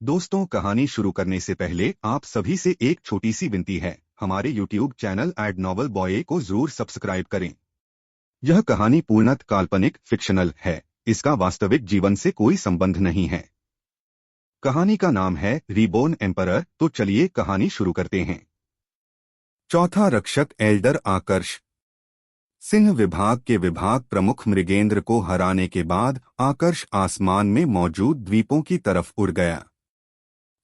दोस्तों, कहानी शुरू करने से पहले आप सभी से एक छोटी सी विनती है। हमारे YouTube channel Ed Novel Boy को जरूर सब्सक्राइब करें। यह कहानी पूर्णतः काल्पनिक फिक्शनल है। इसका वास्तविक जीवन से कोई संबंध नहीं है। कहानी का नाम है रीबोर्न एम्परर। तो चलिए कहानी शुरू करते हैं। चौथा रक्षक एल्डर आकर्ष। सिंह विभाग के विभाग प्रमुख मृगेंद्र को हराने के बाद आकर्ष आसमान में मौजूद द्वीपों की तरफ उड़ गया।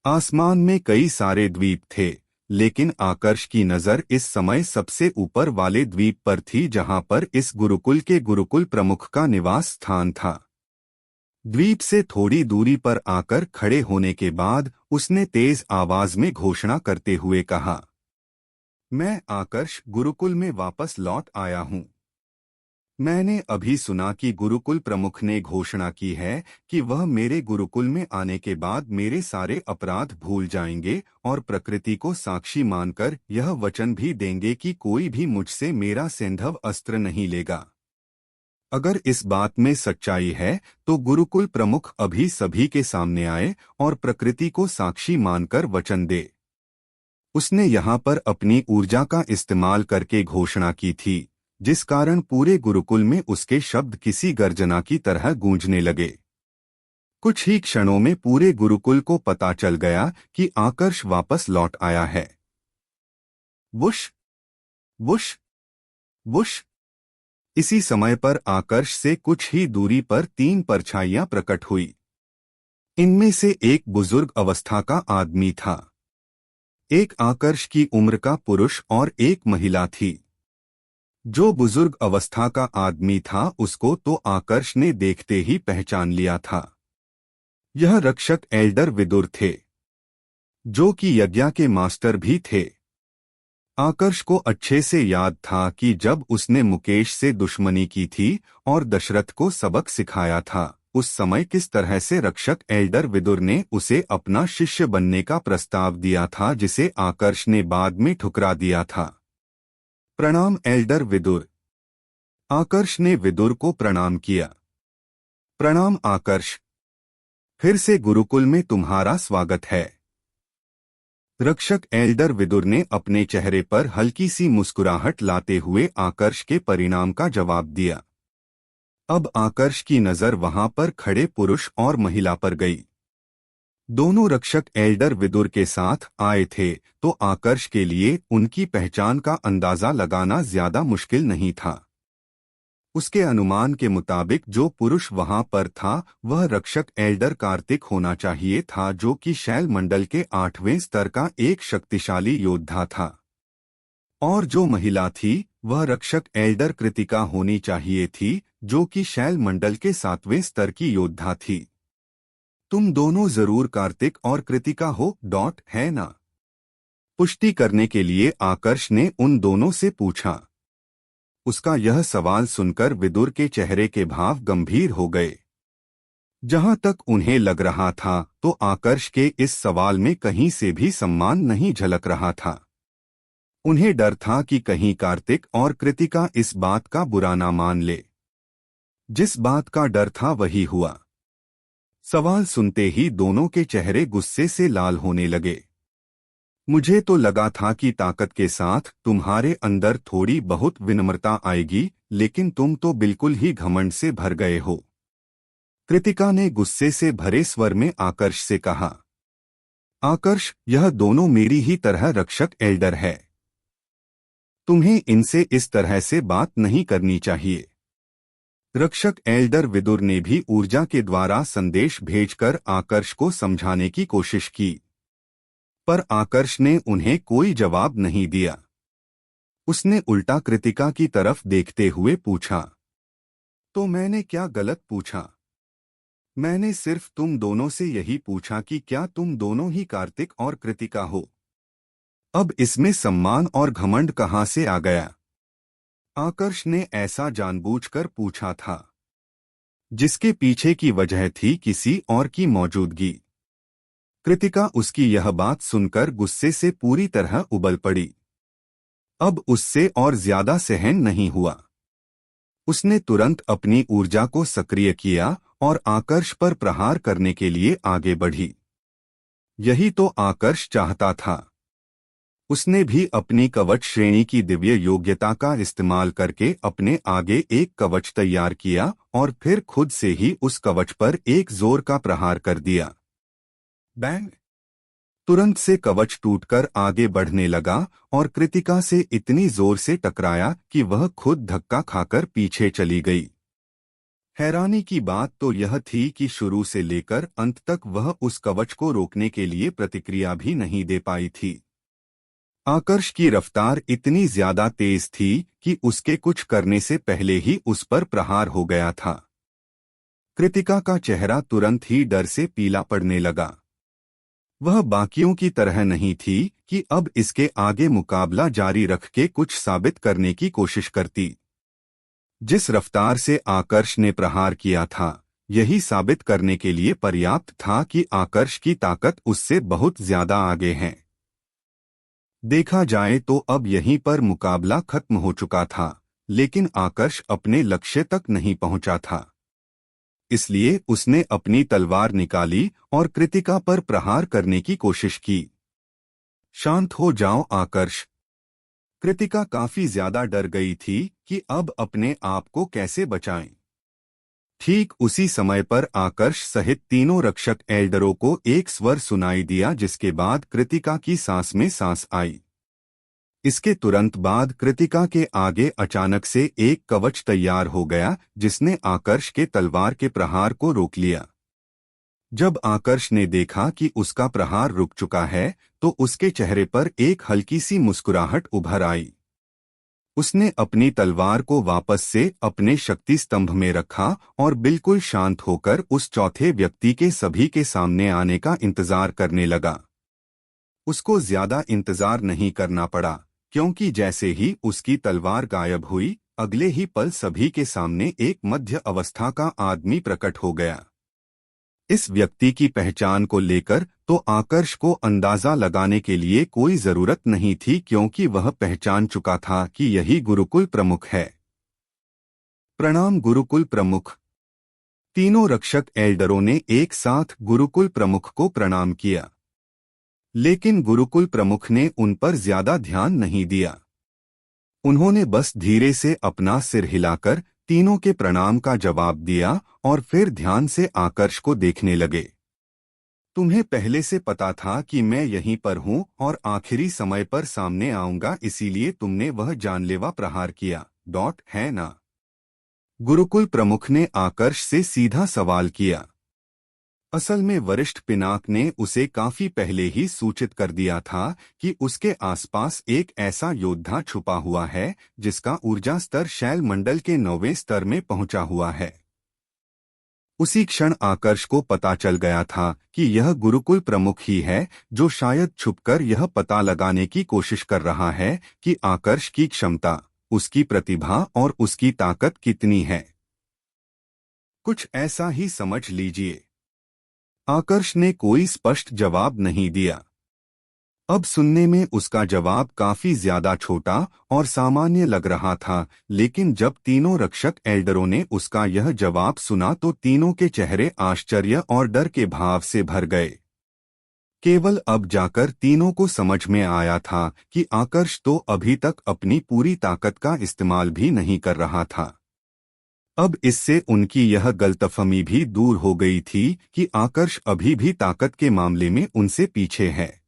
आसमान में कई सारे द्वीप थे, लेकिन आकर्ष की नजर इस समय सबसे ऊपर वाले द्वीप पर थी, जहां पर इस गुरुकुल के गुरुकुल प्रमुख का निवास स्थान था। द्वीप से थोड़ी दूरी पर आकर खड़े होने के बाद उसने तेज आवाज में घोषणा करते हुए कहा, मैं आकर्ष गुरुकुल में वापस लौट आया हूं। मैंने अभी सुना कि गुरुकुल प्रमुख ने घोषणा की है कि वह मेरे गुरुकुल में आने के बाद मेरे सारे अपराध भूल जाएंगे और प्रकृति को साक्षी मानकर यह वचन भी देंगे कि कोई भी मुझसे मेरा सैंधव अस्त्र नहीं लेगा। अगर इस बात में सच्चाई है तो गुरुकुल प्रमुख अभी सभी के सामने आए और प्रकृति को साक्षी मानकर वचन दे। उसने यहाँ पर अपनी ऊर्जा का इस्तेमाल करके घोषणा की थी, जिस कारण पूरे गुरुकुल में उसके शब्द किसी गर्जना की तरह गूंजने लगे। कुछ ही क्षणों में पूरे गुरुकुल को पता चल गया कि आकर्ष वापस लौट आया है। Whoosh whoosh whoosh. इसी समय पर आकर्ष से कुछ ही दूरी पर 3 परछाइयां प्रकट हुई। इनमें से एक बुजुर्ग अवस्था का आदमी था, एक आकर्ष की उम्र का पुरुष और एक महिला थी। जो बुजुर्ग अवस्था का आदमी था उसको तो आकर्ष ने देखते ही पहचान लिया था। यह रक्षक एल्डर विदुर थे, जो कि यज्ञ के मास्टर भी थे। आकर्ष को अच्छे से याद था कि जब उसने मुकेश से दुश्मनी की थी और दशरथ को सबक सिखाया था, उस समय किस तरह से रक्षक एल्डर विदुर ने उसे अपना शिष्य बनने का प्रस्ताव दिया था, जिसे आकर्ष ने बाद में ठुकरा दिया था। प्रणाम एल्डर विदुर। आकर्ष ने विदुर को प्रणाम किया। प्रणाम आकर्ष, फिर से गुरुकुल में तुम्हारा स्वागत है। रक्षक एल्डर विदुर ने अपने चेहरे पर हल्की सी मुस्कुराहट लाते हुए आकर्ष के परिणाम का जवाब दिया। अब आकर्ष की नजर वहां पर खड़े पुरुष और महिला पर गई। दोनों रक्षक एल्डर विदुर के साथ आए थे, तो आकर्ष के लिए उनकी पहचान का अंदाजा लगाना ज्यादा मुश्किल नहीं था। उसके अनुमान के मुताबिक जो पुरुष वहां पर था वह रक्षक एल्डर कार्तिक होना चाहिए था, जो कि शैल मंडल के 8वें स्तर का एक शक्तिशाली योद्धा था। और जो महिला थी वह रक्षक एल्डर कृतिका होनी चाहिए थी, जो कि शैल मंडल के 7वें स्तर की योद्धा थी। तुम दोनों जरूर कार्तिक और कृतिका हो, है ना? पुष्टि करने के लिए आकर्ष ने उन दोनों से पूछा। उसका यह सवाल सुनकर विदुर के चेहरे के भाव गंभीर हो गए। जहां तक उन्हें लग रहा था तो आकर्ष के इस सवाल में कहीं से भी सम्मान नहीं झलक रहा था। उन्हें डर था कि कहीं कार्तिक और कृतिका इस बात का बुरा ना मान ले। जिस बात का डर था वही हुआ। सवाल सुनते ही दोनों के चेहरे गुस्से से लाल होने लगे। मुझे तो लगा था कि ताकत के साथ तुम्हारे अंदर थोड़ी बहुत विनम्रता आएगी, लेकिन तुम तो बिल्कुल ही घमंड से भर गए हो। कृतिका ने गुस्से से भरे स्वर में आकर्ष से कहा। आकर्ष, यह दोनों मेरी ही तरह रक्षक एल्डर है। तुम्हें इनसे इस तरह से बात नहीं करनी चाहिए। रक्षक एल्डर विदुर ने भी ऊर्जा के द्वारा संदेश भेजकर आकर्ष को समझाने की कोशिश की, पर आकर्ष ने उन्हें कोई जवाब नहीं दिया। उसने उल्टा कृतिका की तरफ देखते हुए पूछा, तो मैंने क्या गलत पूछा? मैंने सिर्फ तुम दोनों से यही पूछा कि क्या तुम दोनों ही कार्तिक और कृतिका हो। अब इसमें सम्मान और घमंड कहाँ से आ गया? आकर्ष ने ऐसा जानबूझकर पूछा था, जिसके पीछे की वजह थी किसी और की मौजूदगी। कृतिका उसकी यह बात सुनकर गुस्से से पूरी तरह उबल पड़ी। अब उससे और ज्यादा सहन नहीं हुआ। उसने तुरंत अपनी ऊर्जा को सक्रिय किया और आकर्ष पर प्रहार करने के लिए आगे बढ़ी। यही तो आकर्ष चाहता था। उसने भी अपनी कवच श्रेणी की दिव्य योग्यता का इस्तेमाल करके अपने आगे एक कवच तैयार किया और फिर खुद से ही उस कवच पर एक जोर का प्रहार कर दिया। बैंग! तुरंत से कवच टूटकर आगे बढ़ने लगा और कृतिका से इतनी जोर से टकराया कि वह खुद धक्का खाकर पीछे चली गई। हैरानी की बात तो यह थी कि शुरू से लेकर अंत तक वह उस कवच को रोकने के लिए प्रतिक्रिया भी नहीं दे पाई थी। आकर्ष की रफ्तार इतनी ज्यादा तेज थी कि उसके कुछ करने से पहले ही उस पर प्रहार हो गया था। कृतिका का चेहरा तुरंत ही डर से पीला पड़ने लगा। वह बाकियों की तरह नहीं थी कि अब इसके आगे मुकाबला जारी रख के कुछ साबित करने की कोशिश करती। जिस रफ्तार से आकर्ष ने प्रहार किया था, यही साबित करने के लिए पर्याप्त था कि आकर्ष की ताकत उससे बहुत ज्यादा आगे है। देखा जाए तो अब यहीं पर मुकाबला खत्म हो चुका था, लेकिन आकर्ष अपने लक्ष्य तक नहीं पहुंचा था। इसलिए उसने अपनी तलवार निकाली और कृतिका पर प्रहार करने की कोशिश की। शांत हो जाओ आकर्ष! कृतिका काफी ज्यादा डर गई थी कि अब अपने आप को कैसे बचाएं। ठीक उसी समय पर आकर्ष सहित तीनों रक्षक एल्डरों को एक स्वर सुनाई दिया, जिसके बाद कृतिका की सांस में सांस आई। इसके तुरंत बाद कृतिका के आगे अचानक से एक कवच तैयार हो गया, जिसने आकर्ष के तलवार के प्रहार को रोक लिया। जब आकर्ष ने देखा कि उसका प्रहार रुक चुका है, तो उसके चेहरे पर एक हल्की सी मुस्कुराहट उभर आई। उसने अपनी तलवार को वापस से अपने शक्ति स्तंभ में रखा और बिल्कुल शांत होकर उस चौथे व्यक्ति के सभी के सामने आने का इंतजार करने लगा। उसको ज्यादा इंतजार नहीं करना पड़ा, क्योंकि जैसे ही उसकी तलवार गायब हुई, अगले ही पल सभी के सामने एक मध्य अवस्था का आदमी प्रकट हो गया। इस व्यक्ति की पहचान को लेकर तो आकर्ष को अंदाजा लगाने के लिए कोई जरूरत नहीं थी, क्योंकि वह पहचान चुका था कि यही गुरुकुल प्रमुख है। प्रणाम गुरुकुल प्रमुख! तीनों रक्षक एल्डरों ने एक साथ गुरुकुल प्रमुख को प्रणाम किया, लेकिन गुरुकुल प्रमुख ने उन पर ज्यादा ध्यान नहीं दिया। उन्होंने बस धीरे से अपना सिर हिलाकर तीनों के प्रणाम का जवाब दिया और फिर ध्यान से आकर्ष को देखने लगे। तुम्हें पहले से पता था कि मैं यहीं पर हूं और आखिरी समय पर सामने आऊंगा, इसीलिए तुमने वह जानलेवा प्रहार किया, है ना? गुरुकुल प्रमुख ने आकर्ष से सीधा सवाल किया। असल में वरिष्ठ पिनाक ने उसे काफी पहले ही सूचित कर दिया था कि उसके आसपास एक ऐसा योद्धा छुपा हुआ है, जिसका ऊर्जा स्तर शैल मंडल के 9वें स्तर में पहुंचा हुआ है। उसी क्षण आकर्ष को पता चल गया था कि यह गुरुकुल प्रमुख ही है, जो शायद छुपकर यह पता लगाने की कोशिश कर रहा है कि आकर्ष की क्षमता, उसकी प्रतिभा और उसकी ताकत कितनी है। कुछ ऐसा ही समझ लीजिए। आकर्ष ने कोई स्पष्ट जवाब नहीं दिया। अब सुनने में उसका जवाब काफी ज्यादा छोटा और सामान्य लग रहा था, लेकिन जब तीनों रक्षक एल्डरों ने उसका यह जवाब सुना तो तीनों के चेहरे आश्चर्य और डर के भाव से भर गए। केवल अब जाकर तीनों को समझ में आया था कि आकर्ष तो अभी तक अपनी पूरी ताकत का इस्तेमाल भी नहीं कर रहा था। अब इससे उनकी यह गलतफहमी भी दूर हो गई थी कि आकर्ष अभी भी ताकत के मामले में उनसे पीछे है।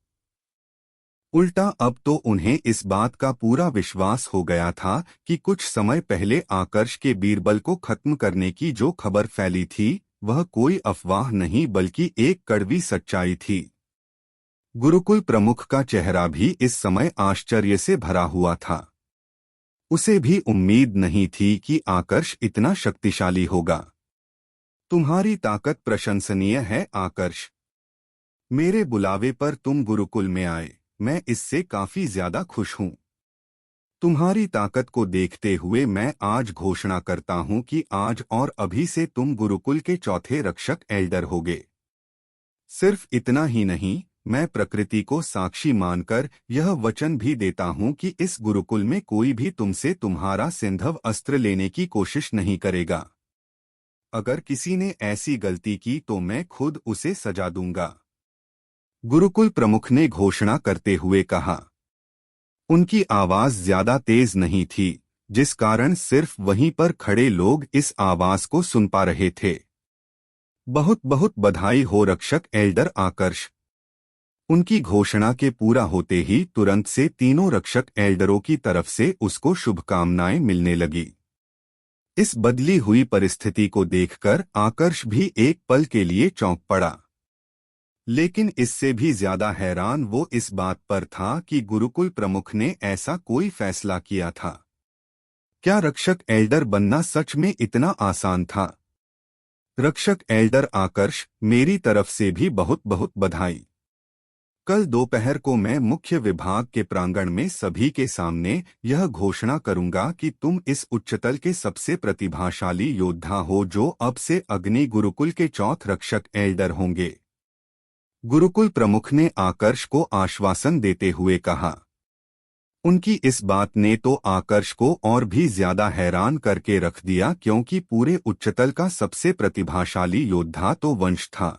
उल्टा अब तो उन्हें इस बात का पूरा विश्वास हो गया था कि कुछ समय पहले आकर्ष के बीरबल को खत्म करने की जो खबर फैली थी, वह कोई अफवाह नहीं बल्कि एक कड़वी सच्चाई थी। गुरुकुल प्रमुख का चेहरा भी इस समय आश्चर्य से भरा हुआ था। उसे भी उम्मीद नहीं थी कि आकर्ष इतना शक्तिशाली होगा। तुम्हारी ताकत प्रशंसनीय है आकर्ष। मेरे बुलावे पर तुम गुरुकुल में आए, मैं इससे काफी ज्यादा खुश हूं। तुम्हारी ताकत को देखते हुए मैं आज घोषणा करता हूं कि आज और अभी से तुम गुरुकुल के चौथे रक्षक एल्डर होगे। सिर्फ इतना ही नहीं, मैं प्रकृति को साक्षी मानकर यह वचन भी देता हूं कि इस गुरुकुल में कोई भी तुमसे तुम्हारा सिंधव अस्त्र लेने की कोशिश नहीं करेगा। अगर किसी ने ऐसी गलती की तो मैं खुद उसे सजा दूंगा। गुरुकुल प्रमुख ने घोषणा करते हुए कहा। उनकी आवाज ज्यादा तेज नहीं थी, जिस कारण सिर्फ वहीं पर खड़े लोग इस आवाज को सुन पा रहे थे। बहुत बहुत बधाई हो रक्षक एल्डर आकर्ष। उनकी घोषणा के पूरा होते ही तुरंत से तीनों रक्षक एल्डरों की तरफ से उसको शुभकामनाएं मिलने लगी। इस बदली हुई परिस्थिति को देखकर आकर्ष भी एक पल के लिए चौंक पड़ा। लेकिन इससे भी ज्यादा हैरान वो इस बात पर था कि गुरुकुल प्रमुख ने ऐसा कोई फैसला किया था। क्या रक्षक एल्डर बनना सच में इतना आसान था? रक्षक एल्डर आकर्ष, मेरी तरफ से भी बहुत बहुत बधाई। कल दोपहर को मैं मुख्य विभाग के प्रांगण में सभी के सामने यह घोषणा करूंगा कि तुम इस उच्चतल के सबसे प्रतिभाशाली योद्धा हो जो अब से अग्नि गुरुकुल के चौथ रक्षक एल्डर होंगे। गुरुकुल प्रमुख ने आकर्ष को आश्वासन देते हुए कहा। उनकी इस बात ने तो आकर्ष को और भी ज्यादा हैरान करके रख दिया, क्योंकि पूरे उच्चतल का सबसे प्रतिभाशाली योद्धा तो वंश था।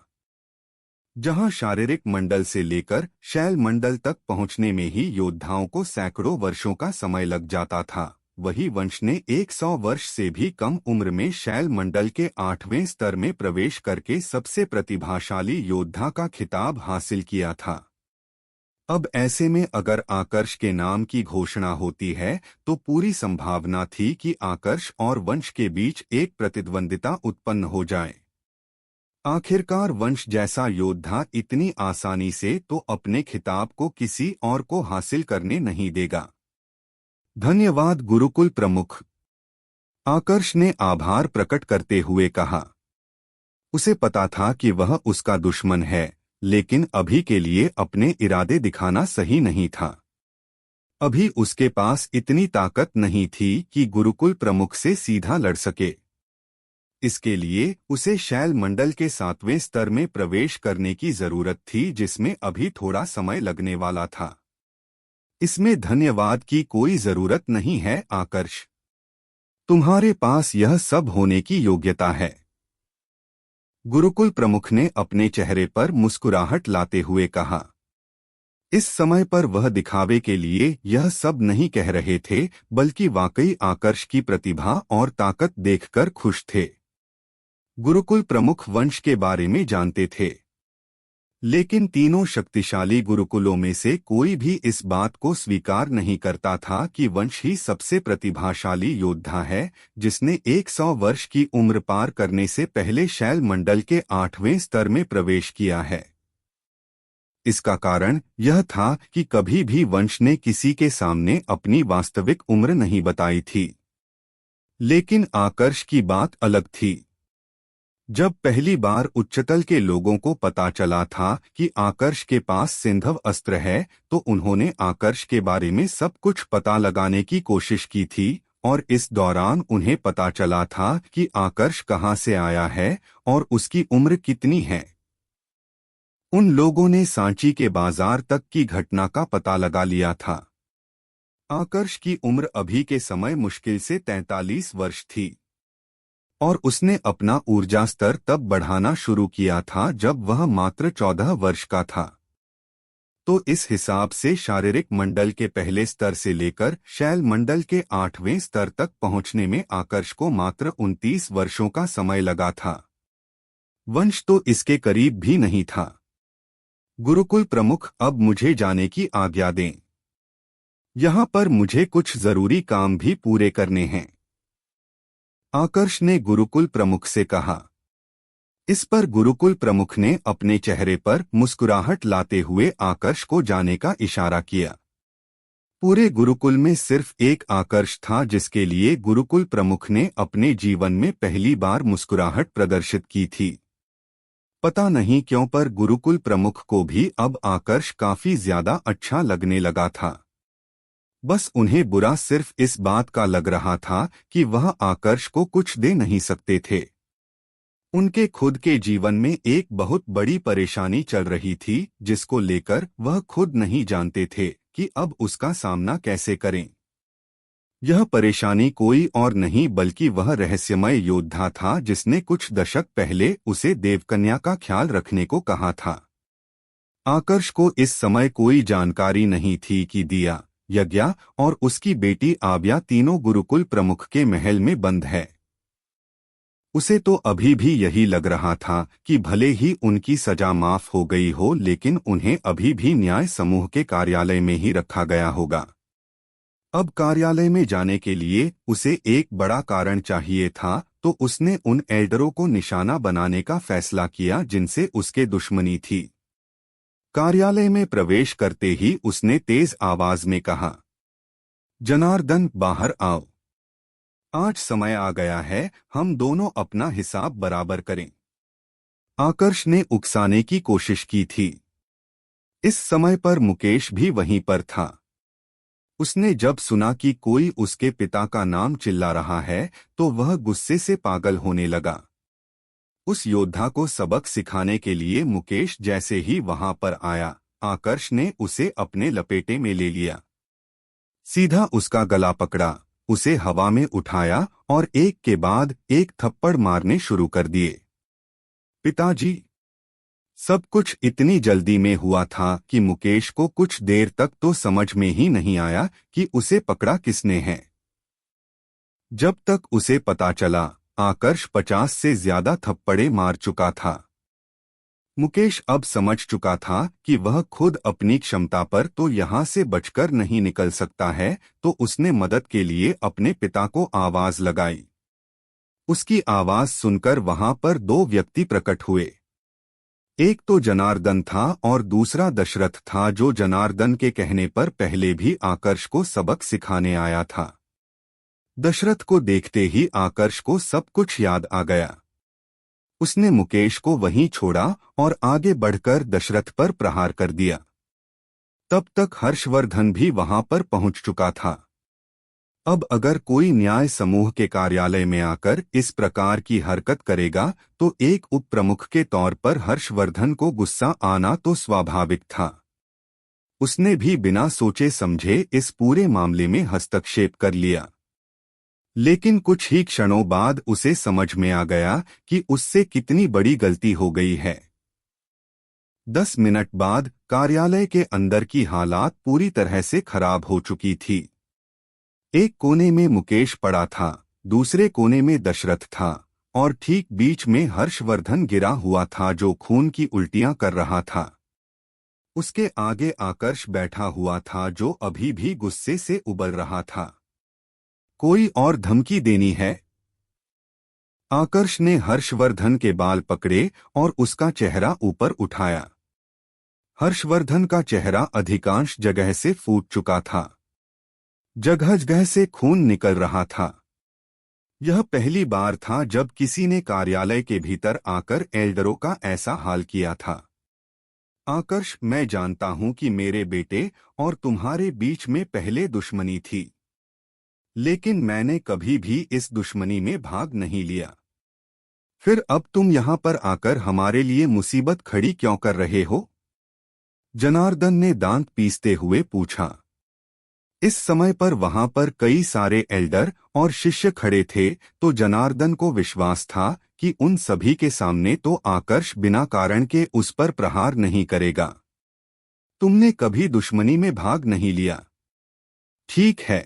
जहां शारीरिक मंडल से लेकर शैल मंडल तक पहुंचने में ही योद्धाओं को सैकड़ों वर्षों का समय लग जाता था, वही वंश ने 100 वर्ष से भी कम उम्र में शैल मंडल के 8वें स्तर में प्रवेश करके सबसे प्रतिभाशाली योद्धा का खिताब हासिल किया था। अब ऐसे में अगर आकर्ष के नाम की घोषणा होती है तो पूरी संभावना थी कि आकर्ष और वंश के बीच एक प्रतिद्वंदिता उत्पन्न हो जाए। आखिरकार वंश जैसा योद्धा इतनी आसानी से तो अपने खिताब को किसी और को हासिल करने नहीं देगा। धन्यवाद गुरुकुल प्रमुख, आकर्ष ने आभार प्रकट करते हुए कहा। उसे पता था कि वह उसका दुश्मन है, लेकिन अभी के लिए अपने इरादे दिखाना सही नहीं था। अभी उसके पास इतनी ताकत नहीं थी कि गुरुकुल प्रमुख से सीधा लड़ सके। इसके लिए उसे शैल मंडल के 7वें स्तर में प्रवेश करने की जरूरत थी, जिसमें अभी थोड़ा समय लगने वाला था। इसमें धन्यवाद की कोई जरूरत नहीं है आकर्ष, तुम्हारे पास यह सब होने की योग्यता है। गुरुकुल प्रमुख ने अपने चेहरे पर मुस्कुराहट लाते हुए कहा। इस समय पर वह दिखावे के लिए यह सब नहीं कह रहे थे, बल्कि वाकई आकर्ष की प्रतिभा और ताकत देखकर खुश थे। गुरुकुल प्रमुख वंश के बारे में जानते थे, लेकिन तीनों शक्तिशाली गुरुकुलों में से कोई भी इस बात को स्वीकार नहीं करता था कि वंश ही सबसे प्रतिभाशाली योद्धा है, जिसने 100 वर्ष की उम्र पार करने से पहले शैल मंडल के 8वें स्तर में प्रवेश किया है। इसका कारण यह था कि कभी भी वंश ने किसी के सामने अपनी वास्तविक उम्र नहीं बताई थी। लेकिन आकर्ष की बात अलग थी। जब पहली बार उच्चतल के लोगों को पता चला था कि आकर्ष के पास सिंधव अस्त्र है, तो उन्होंने आकर्ष के बारे में सब कुछ पता लगाने की कोशिश की थी, और इस दौरान उन्हें पता चला था कि आकर्ष कहां से आया है और उसकी उम्र कितनी है। उन लोगों ने सांची के बाजार तक की घटना का पता लगा लिया था। आकर्ष की उम्र अभी के समय मुश्किल से 43 वर्ष थी, और उसने अपना ऊर्जा स्तर तब बढ़ाना शुरू किया था जब वह मात्र 14 वर्ष का था। तो इस हिसाब से शारीरिक मंडल के पहले स्तर से लेकर शैल मंडल के 8वें स्तर तक पहुंचने में आकर्ष को मात्र 29 वर्षों का समय लगा था। वंश तो इसके करीब भी नहीं था। गुरुकुल प्रमुख, अब मुझे जाने की आज्ञा दें। यहाँ पर मुझे कुछ जरूरी काम भी पूरे करने हैं, आकर्ष ने गुरुकुल प्रमुख से कहा। इस पर गुरुकुल प्रमुख ने अपने चेहरे पर मुस्कुराहट लाते हुए आकर्ष को जाने का इशारा किया। पूरे गुरुकुल में सिर्फ एक आकर्ष था जिसके लिए गुरुकुल प्रमुख ने अपने जीवन में पहली बार मुस्कुराहट प्रदर्शित की थी। पता नहीं क्यों, पर गुरुकुल प्रमुख को भी अब आकर्ष काफी ज्यादा अच्छा लगने लगा था। बस उन्हें बुरा सिर्फ इस बात का लग रहा था कि वह आकर्ष को कुछ दे नहीं सकते थे। उनके खुद के जीवन में एक बहुत बड़ी परेशानी चल रही थी, जिसको लेकर वह खुद नहीं जानते थे कि अब उसका सामना कैसे करें। यह परेशानी कोई और नहीं बल्कि वह रहस्यमय योद्धा था जिसने कुछ दशक पहले उसे देवकन्या का ख्याल रखने को कहा था। आकर्ष को इस समय कोई जानकारी नहीं थी कि दिया, यज्ञा और उसकी बेटी आव्या तीनों गुरुकुल प्रमुख के महल में बंद है। उसे तो अभी भी यही लग रहा था कि भले ही उनकी सजा माफ हो गई हो, लेकिन उन्हें अभी भी न्याय समूह के कार्यालय में ही रखा गया होगा। अब कार्यालय में जाने के लिए उसे एक बड़ा कारण चाहिए था, तो उसने उन एल्डरों को निशाना बनाने का फैसला किया जिनसे उसके दुश्मनी थी। कार्यालय में प्रवेश करते ही उसने तेज आवाज में कहा, जनार्दन, बाहर आओ। आज समय आ गया है, हम दोनों अपना हिसाब बराबर करें। आकर्ष ने उकसाने की कोशिश की थी। इस समय पर मुकेश भी वहीं पर था। उसने जब सुना कि कोई उसके पिता का नाम चिल्ला रहा है, तो वह गुस्से से पागल होने लगा। उस योद्धा को सबक सिखाने के लिए मुकेश जैसे ही वहां पर आया, आकर्ष ने उसे अपने लपेटे में ले लिया। सीधा उसका गला पकड़ा, उसे हवा में उठाया और एक के बाद एक थप्पड़ मारने शुरू कर दिए। पिताजी। सब कुछ इतनी जल्दी में हुआ था कि मुकेश को कुछ देर तक तो समझ में ही नहीं आया कि उसे पकड़ा किसने है। जब तक उसे पता चला, आकर्ष 50 से ज्यादा थप्पड़े मार चुका था। मुकेश अब समझ चुका था कि वह खुद अपनी क्षमता पर तो यहां से बचकर नहीं निकल सकता है, तो उसने मदद के लिए अपने पिता को आवाज लगाई। उसकी आवाज सुनकर वहां पर दो व्यक्ति प्रकट हुए। एक तो जनार्दन था और दूसरा दशरथ था, जो जनार्दन के कहने पर पहले भी आकर्ष को सबक सिखाने आया था। दशरथ को देखते ही आकर्ष को सब कुछ याद आ गया। उसने मुकेश को वहीं छोड़ा और आगे बढ़कर दशरथ पर प्रहार कर दिया। तब तक हर्षवर्धन भी वहां पर पहुंच चुका था। अब अगर कोई न्याय समूह के कार्यालय में आकर इस प्रकार की हरकत करेगा, तो एक उप प्रमुख के तौर पर हर्षवर्धन को गुस्सा आना तो स्वाभाविक था। उसने भी बिना सोचे समझे इस पूरे मामले में हस्तक्षेप कर लिया। लेकिन कुछ ही क्षणों बाद उसे समझ में आ गया कि उससे कितनी बड़ी गलती हो गई है। 10 मिनट बाद कार्यालय के अंदर की हालात पूरी तरह से खराब हो चुकी थी। एक कोने में मुकेश पड़ा था, दूसरे कोने में दशरथ था और ठीक बीच में हर्षवर्धन गिरा हुआ था, जो खून की उल्टियां कर रहा था। उसके आगे आकर्ष बैठा हुआ था, जो अभी भी गुस्से से उबल रहा था। कोई और धमकी देनी है? आकर्ष ने हर्षवर्धन के बाल पकड़े और उसका चेहरा ऊपर उठाया। हर्षवर्धन का चेहरा अधिकांश जगह से फूट चुका था। जगह जगह से खून निकल रहा था। यह पहली बार था जब किसी ने कार्यालय के भीतर आकर एल्डरों का ऐसा हाल किया था। आकर्ष, मैं जानता हूं कि मेरे बेटे और तुम्हारे बीच में पहले दुश्मनी थी, लेकिन मैंने कभी भी इस दुश्मनी में भाग नहीं लिया। फिर अब तुम यहां पर आकर हमारे लिए मुसीबत खड़ी क्यों कर रहे हो? जनार्दन ने दांत पीसते हुए पूछा। इस समय पर वहां पर कई सारे एल्डर और शिष्य खड़े थे, तो जनार्दन को विश्वास था कि उन सभी के सामने तो आकर्ष बिना कारण के उस पर प्रहार नहीं करेगा। तुमने कभी दुश्मनी में भाग नहीं लिया। ठीक है,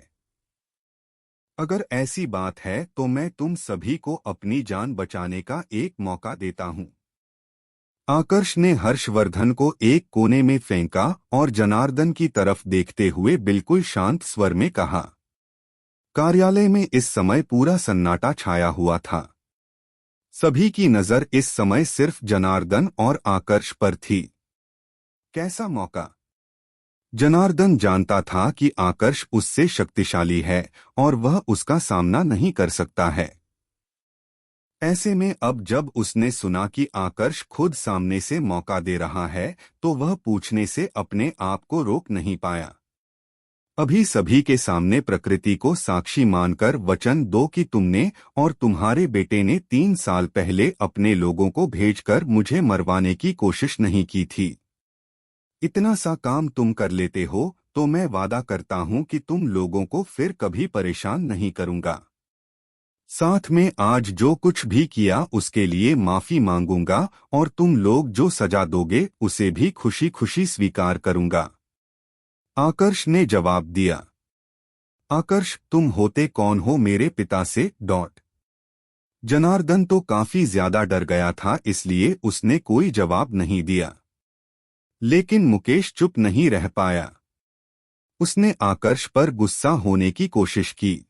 अगर ऐसी बात है तो मैं तुम सभी को अपनी जान बचाने का एक मौका देता हूं। आकर्ष ने हर्षवर्धन को एक कोने में फेंका और जनार्दन की तरफ देखते हुए बिल्कुल शांत स्वर में कहा। कार्यालय में इस समय पूरा सन्नाटा छाया हुआ था। सभी की नजर इस समय सिर्फ जनार्दन और आकर्ष पर थी। कैसा मौका? जनार्दन जानता था कि आकर्ष उससे शक्तिशाली है और वह उसका सामना नहीं कर सकता है। ऐसे में अब जब उसने सुना कि आकर्ष खुद सामने से मौका दे रहा है, तो वह पूछने से अपने आप को रोक नहीं पाया। अभी सभी के सामने प्रकृति को साक्षी मानकर वचन दो कि तुमने और तुम्हारे बेटे ने 3 साल पहले अपने लोगों को भेजकर मुझे मरवाने की कोशिश नहीं की थी। इतना सा काम तुम कर लेते हो तो मैं वादा करता हूं कि तुम लोगों को फिर कभी परेशान नहीं करूंगा। साथ में आज जो कुछ भी किया उसके लिए माफी मांगूंगा और तुम लोग जो सजा दोगे उसे भी खुशी खुशी स्वीकार करूंगा। आकर्ष ने जवाब दिया। आकर्ष, तुम होते कौन हो मेरे पिता से? जनार्दन तो काफी ज्यादा डर गया था, इसलिए उसने कोई जवाब नहीं दिया। लेकिन मुकेश चुप नहीं रह पाया। उसने आकर्ष पर गुस्सा होने की कोशिश की,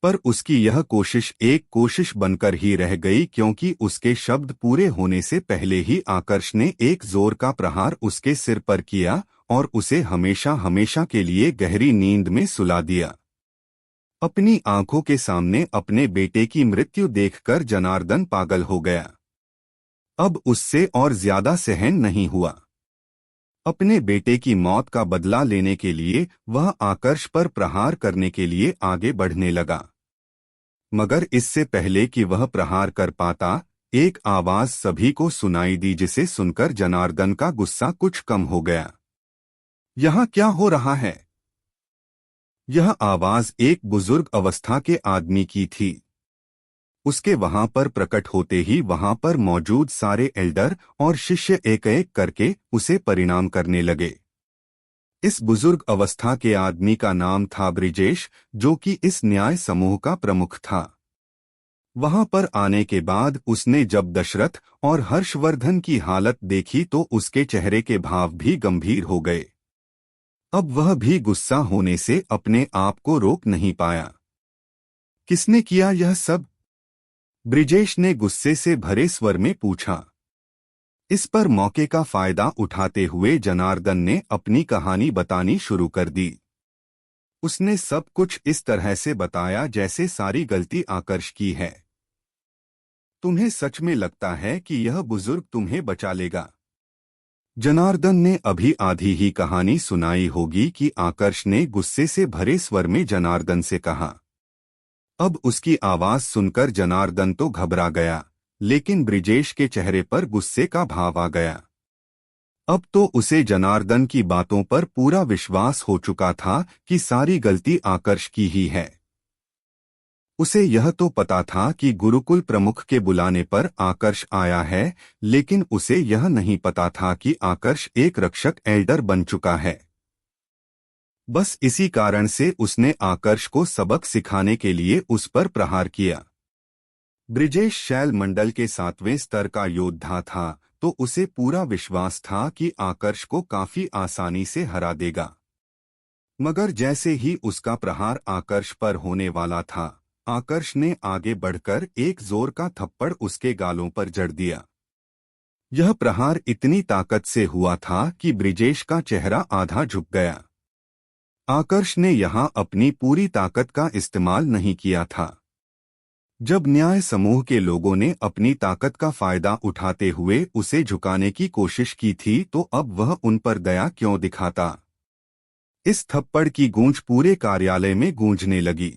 पर उसकी यह कोशिश एक कोशिश बनकर ही रह गई, क्योंकि उसके शब्द पूरे होने से पहले ही आकर्ष ने एक जोर का प्रहार उसके सिर पर किया और उसे हमेशा हमेशा के लिए गहरी नींद में सुला दिया। अपनी आंखों के सामने अपने बेटे की मृत्यु देखकर जनार्दन पागल हो गया। अब उससे और ज्यादा सहन नहीं हुआ। अपने बेटे की मौत का बदला लेने के लिए वह आकर्ष पर प्रहार करने के लिए आगे बढ़ने लगा। मगर इससे पहले कि वह प्रहार कर पाता, एक आवाज सभी को सुनाई दी, जिसे सुनकर जनार्दन का गुस्सा कुछ कम हो गया। यहाँ क्या हो रहा है? यह आवाज एक बुजुर्ग अवस्था के आदमी की थी। उसके वहां पर प्रकट होते ही वहां पर मौजूद सारे एल्डर और शिष्य एक एक करके उसे परिणाम करने लगे। इस बुजुर्ग अवस्था के आदमी का नाम था ब्रिजेश, जो कि इस न्याय समूह का प्रमुख था। वहां पर आने के बाद उसने जब दशरथ और हर्षवर्धन की हालत देखी तो उसके चेहरे के भाव भी गंभीर हो गए। अब वह भी गुस्सा होने से अपने आप को रोक नहीं पाया। किसने किया यह सब? ब्रिजेश ने गुस्से से भरे स्वर में पूछा। इस पर मौके का फायदा उठाते हुए जनार्दन ने अपनी कहानी बतानी शुरू कर दी। उसने सब कुछ इस तरह से बताया जैसे सारी गलती आकर्ष की है। तुम्हें सच में लगता है कि यह बुजुर्ग तुम्हें बचा लेगा? जनार्दन ने अभी आधी ही कहानी सुनाई होगी कि आकर्ष ने गुस्से से भरे स्वर में जनार्दन से कहा। अब उसकी आवाज सुनकर जनार्दन तो घबरा गया, लेकिन ब्रिजेश के चेहरे पर गुस्से का भाव आ गया। अब तो उसे जनार्दन की बातों पर पूरा विश्वास हो चुका था कि सारी गलती आकर्ष की ही है। उसे यह तो पता था कि गुरुकुल प्रमुख के बुलाने पर आकर्ष आया है, लेकिन उसे यह नहीं पता था कि आकर्ष एक रक्षक एल्डर बन चुका है। बस इसी कारण से उसने आकर्ष को सबक सिखाने के लिए उस पर प्रहार किया। ब्रिजेश शैल मंडल के 7वें स्तर का योद्धा था, तो उसे पूरा विश्वास था कि आकर्ष को काफी आसानी से हरा देगा। मगर जैसे ही उसका प्रहार आकर्ष पर होने वाला था, आकर्ष ने आगे बढ़कर एक जोर का थप्पड़ उसके गालों पर जड़ दिया। यह प्रहार इतनी ताकत से हुआ था कि ब्रिजेश का चेहरा आधा झुक गया। आकर्ष ने यहां अपनी पूरी ताकत का इस्तेमाल नहीं किया था। जब न्याय समूह के लोगों ने अपनी ताकत का फायदा उठाते हुए उसे झुकाने की कोशिश की थी, तो अब वह उन पर दया क्यों दिखाता? इस थप्पड़ की गूंज पूरे कार्यालय में गूंजने लगी।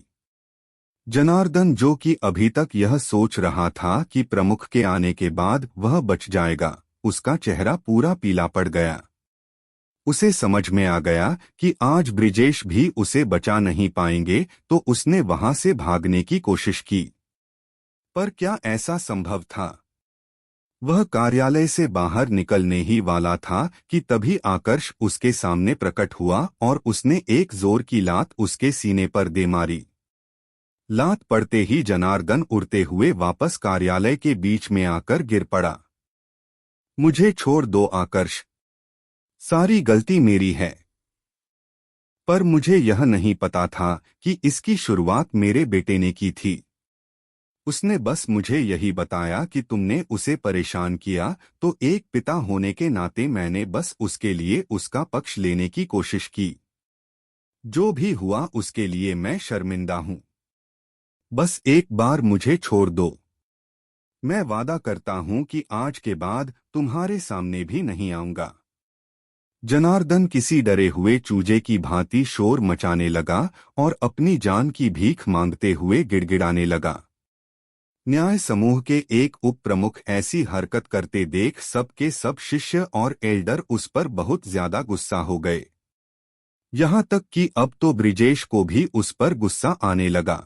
जनार्दन, जो कि अभी तक यह सोच रहा था कि प्रमुख के आने के बाद वह बच जाएगा, उसका चेहरा पूरा पीला पड़ गया। उसे समझ में आ गया कि आज ब्रिजेश भी उसे बचा नहीं पाएंगे, तो उसने वहां से भागने की कोशिश की। पर क्या ऐसा संभव था? वह कार्यालय से बाहर निकलने ही वाला था कि तभी आकर्ष उसके सामने प्रकट हुआ और उसने एक जोर की लात उसके सीने पर दे मारी। लात पड़ते ही जनार्दन उड़ते हुए वापस कार्यालय के बीच में आकर गिर पड़ा। मुझे छोड़ दो आकर्ष, सारी गलती मेरी है। पर मुझे यह नहीं पता था कि इसकी शुरुआत मेरे बेटे ने की थी। उसने बस मुझे यही बताया कि तुमने उसे परेशान किया, तो एक पिता होने के नाते मैंने बस उसके लिए उसका पक्ष लेने की कोशिश की। जो भी हुआ उसके लिए मैं शर्मिंदा हूं। बस एक बार मुझे छोड़ दो। मैं वादा करता हूं कि आज के बाद तुम्हारे सामने भी नहीं आऊंगा। जनार्दन किसी डरे हुए चूजे की भांति शोर मचाने लगा और अपनी जान की भीख मांगते हुए गिड़गिड़ाने लगा। न्याय समूह के एक उप प्रमुख ऐसी हरकत करते देख सब के सब शिष्य और एल्डर उस पर बहुत ज्यादा गुस्सा हो गए। यहाँ तक कि अब तो ब्रिजेश को भी उस पर गुस्सा आने लगा।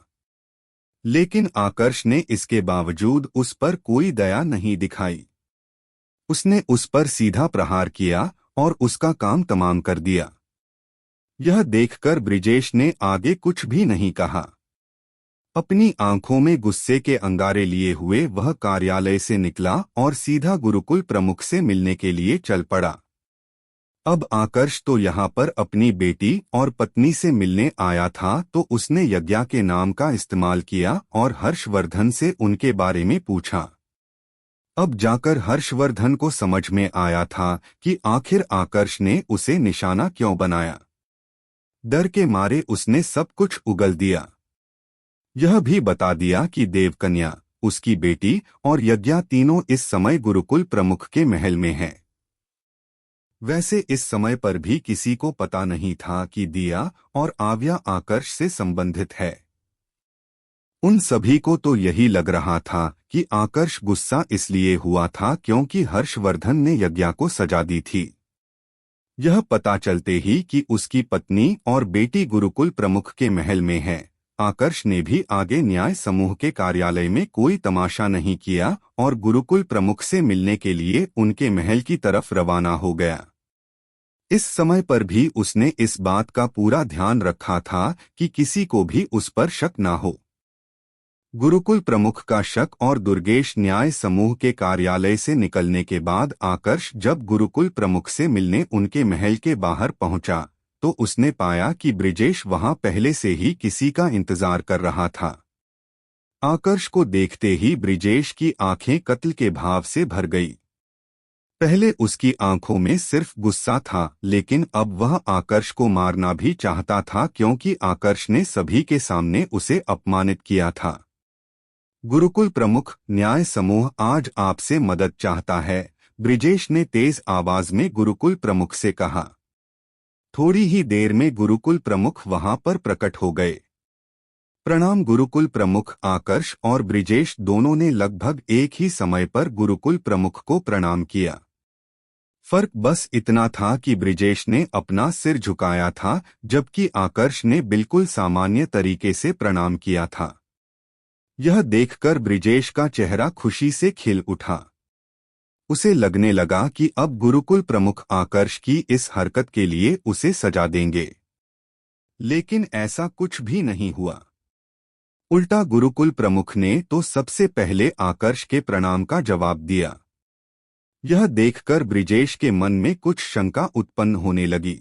लेकिन आकर्ष ने इसके बावजूद उस पर कोई दया नहीं दिखाई। उसने उस पर सीधा प्रहार किया और उसका काम तमाम कर दिया। यह देखकर ब्रिजेश ने आगे कुछ भी नहीं कहा। अपनी आंखों में गुस्से के अंगारे लिए हुए वह कार्यालय से निकला और सीधा गुरुकुल प्रमुख से मिलने के लिए चल पड़ा। अब आकर्ष तो यहाँ पर अपनी बेटी और पत्नी से मिलने आया था, तो उसने यज्ञा के नाम का इस्तेमाल किया और हर्षवर्धन से उनके बारे में पूछा। अब जाकर हर्षवर्धन को समझ में आया था कि आखिर आकर्ष ने उसे निशाना क्यों बनाया। डर के मारे उसने सब कुछ उगल दिया। यह भी बता दिया कि देवकन्या, उसकी बेटी और यज्ञा तीनों इस समय गुरुकुल प्रमुख के महल में हैं। वैसे इस समय पर भी किसी को पता नहीं था कि दिया और आव्या आकर्ष से संबंधित है। उन सभी को तो यही लग रहा था कि आकर्ष गुस्सा इसलिए हुआ था क्योंकि हर्षवर्धन ने यज्ञा को सजा दी थी। यह पता चलते ही कि उसकी पत्नी और बेटी गुरुकुल प्रमुख के महल में है, आकर्ष ने भी आगे न्याय समूह के कार्यालय में कोई तमाशा नहीं किया और गुरुकुल प्रमुख से मिलने के लिए उनके महल की तरफ रवाना हो गया। इस समय पर भी उसने इस बात का पूरा ध्यान रखा था कि किसी को भी उस पर शक ना हो। गुरुकुल प्रमुख का शक और दुर्गेश न्याय समूह के कार्यालय से निकलने के बाद आकर्ष जब गुरुकुल प्रमुख से मिलने उनके महल के बाहर पहुंचा, तो उसने पाया कि ब्रिजेश वहां पहले से ही किसी का इंतजार कर रहा था। आकर्ष को देखते ही ब्रिजेश की आंखें कत्ल के भाव से भर गई। पहले उसकी आंखों में सिर्फ गुस्सा था, लेकिन अब वह आकर्ष को मारना भी चाहता था क्योंकि आकर्ष ने सभी के सामने उसे अपमानित किया था। गुरुकुल प्रमुख, न्याय समूह आज आपसे मदद चाहता है, ब्रिजेश ने तेज आवाज में गुरुकुल प्रमुख से कहा। थोड़ी ही देर में गुरुकुल प्रमुख वहां पर प्रकट हो गए। प्रणाम गुरुकुल प्रमुख। आकर्ष और ब्रिजेश दोनों ने लगभग एक ही समय पर गुरुकुल प्रमुख को प्रणाम किया। फर्क बस इतना था कि ब्रिजेश ने अपना सिर झुकाया था, जबकि आकर्ष ने बिल्कुल सामान्य तरीके से प्रणाम किया था। यह देखकर ब्रिजेश का चेहरा खुशी से खिल उठा। उसे लगने लगा कि अब गुरुकुल प्रमुख आकर्ष की इस हरकत के लिए उसे सजा देंगे, लेकिन ऐसा कुछ भी नहीं हुआ। उल्टा गुरुकुल प्रमुख ने तो सबसे पहले आकर्ष के प्रणाम का जवाब दिया। यह देखकर ब्रिजेश के मन में कुछ शंका उत्पन्न होने लगी।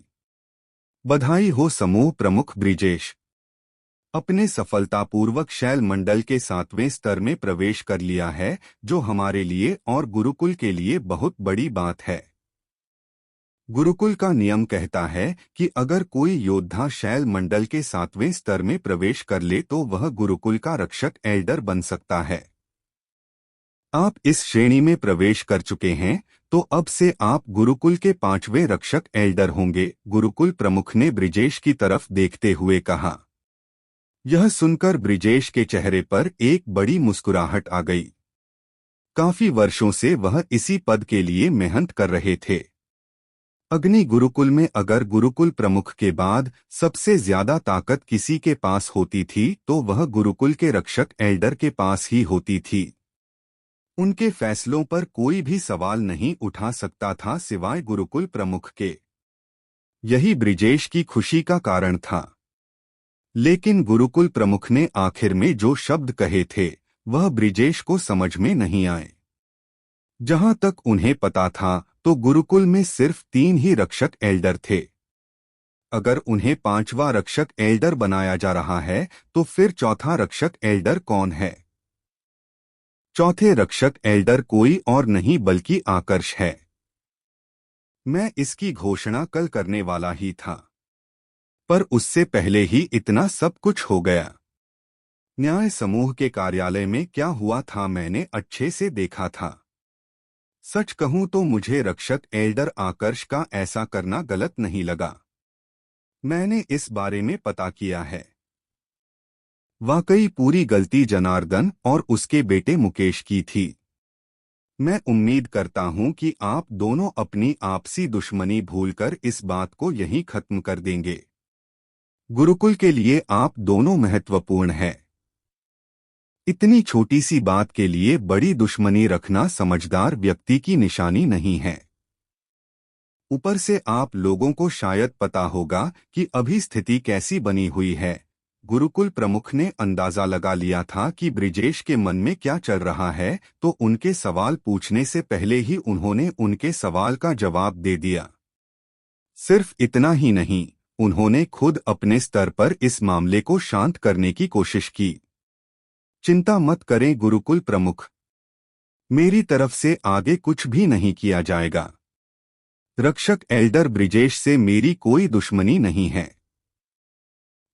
बधाई हो समूह प्रमुख ब्रिजेश, अपने सफलतापूर्वक शैल मंडल के 7वें स्तर में प्रवेश कर लिया है, जो हमारे लिए और गुरुकुल के लिए बहुत बड़ी बात है। गुरुकुल का नियम कहता है कि अगर कोई योद्धा शैल मंडल के 7वें स्तर में प्रवेश कर ले तो वह गुरुकुल का रक्षक एल्डर बन सकता है। आप इस श्रेणी में प्रवेश कर चुके हैं, तो अब से आप गुरुकुल के 5वें रक्षक एल्डर होंगे, गुरुकुल प्रमुख ने ब्रिजेश की तरफ देखते हुए कहा। यह सुनकर ब्रिजेश के चेहरे पर एक बड़ी मुस्कुराहट आ गई। काफी वर्षों से वह इसी पद के लिए मेहनत कर रहे थे। अग्नि गुरुकुल में अगर गुरुकुल प्रमुख के बाद सबसे ज्यादा ताकत किसी के पास होती थी तो वह गुरुकुल के रक्षक एल्डर के पास ही होती थी। उनके फैसलों पर कोई भी सवाल नहीं उठा सकता था सिवाय गुरुकुल प्रमुख के। यही ब्रिजेश की खुशी का कारण था। लेकिन गुरुकुल प्रमुख ने आखिर में जो शब्द कहे थे वह ब्रिजेश को समझ में नहीं आए। जहां तक उन्हें पता था तो गुरुकुल में सिर्फ 3 ही रक्षक एल्डर थे। अगर उन्हें 5वां रक्षक एल्डर बनाया जा रहा है तो फिर चौथा रक्षक एल्डर कौन है? चौथे रक्षक एल्डर कोई और नहीं बल्कि आकर्ष है। मैं इसकी घोषणा कल करने वाला ही था, पर उससे पहले ही इतना सब कुछ हो गया। न्याय समूह के कार्यालय में क्या हुआ था मैंने अच्छे से देखा था। सच कहूं तो मुझे रक्षक एल्डर आकर्ष का ऐसा करना गलत नहीं लगा। मैंने इस बारे में पता किया है। वाकई पूरी गलती जनार्दन और उसके बेटे मुकेश की थी। मैं उम्मीद करता हूं कि आप दोनों अपनी आपसी दुश्मनी भूलकर इस बात को यहीं खत्म कर देंगे। गुरुकुल के लिए आप दोनों महत्वपूर्ण हैं। इतनी छोटी सी बात के लिए बड़ी दुश्मनी रखना समझदार व्यक्ति की निशानी नहीं है। ऊपर से आप लोगों को शायद पता होगा कि अभी स्थिति कैसी बनी हुई है। गुरुकुल प्रमुख ने अंदाजा लगा लिया था कि ब्रिजेश के मन में क्या चल रहा है, तो उनके सवाल पूछने से पहले ही उन्होंने उनके सवाल का जवाब दे दिया। सिर्फ इतना ही नहीं, उन्होंने खुद अपने स्तर पर इस मामले को शांत करने की कोशिश की। चिंता मत करें गुरुकुल प्रमुख, मेरी तरफ से आगे कुछ भी नहीं किया जाएगा। रक्षक एल्डर ब्रिजेश से मेरी कोई दुश्मनी नहीं है।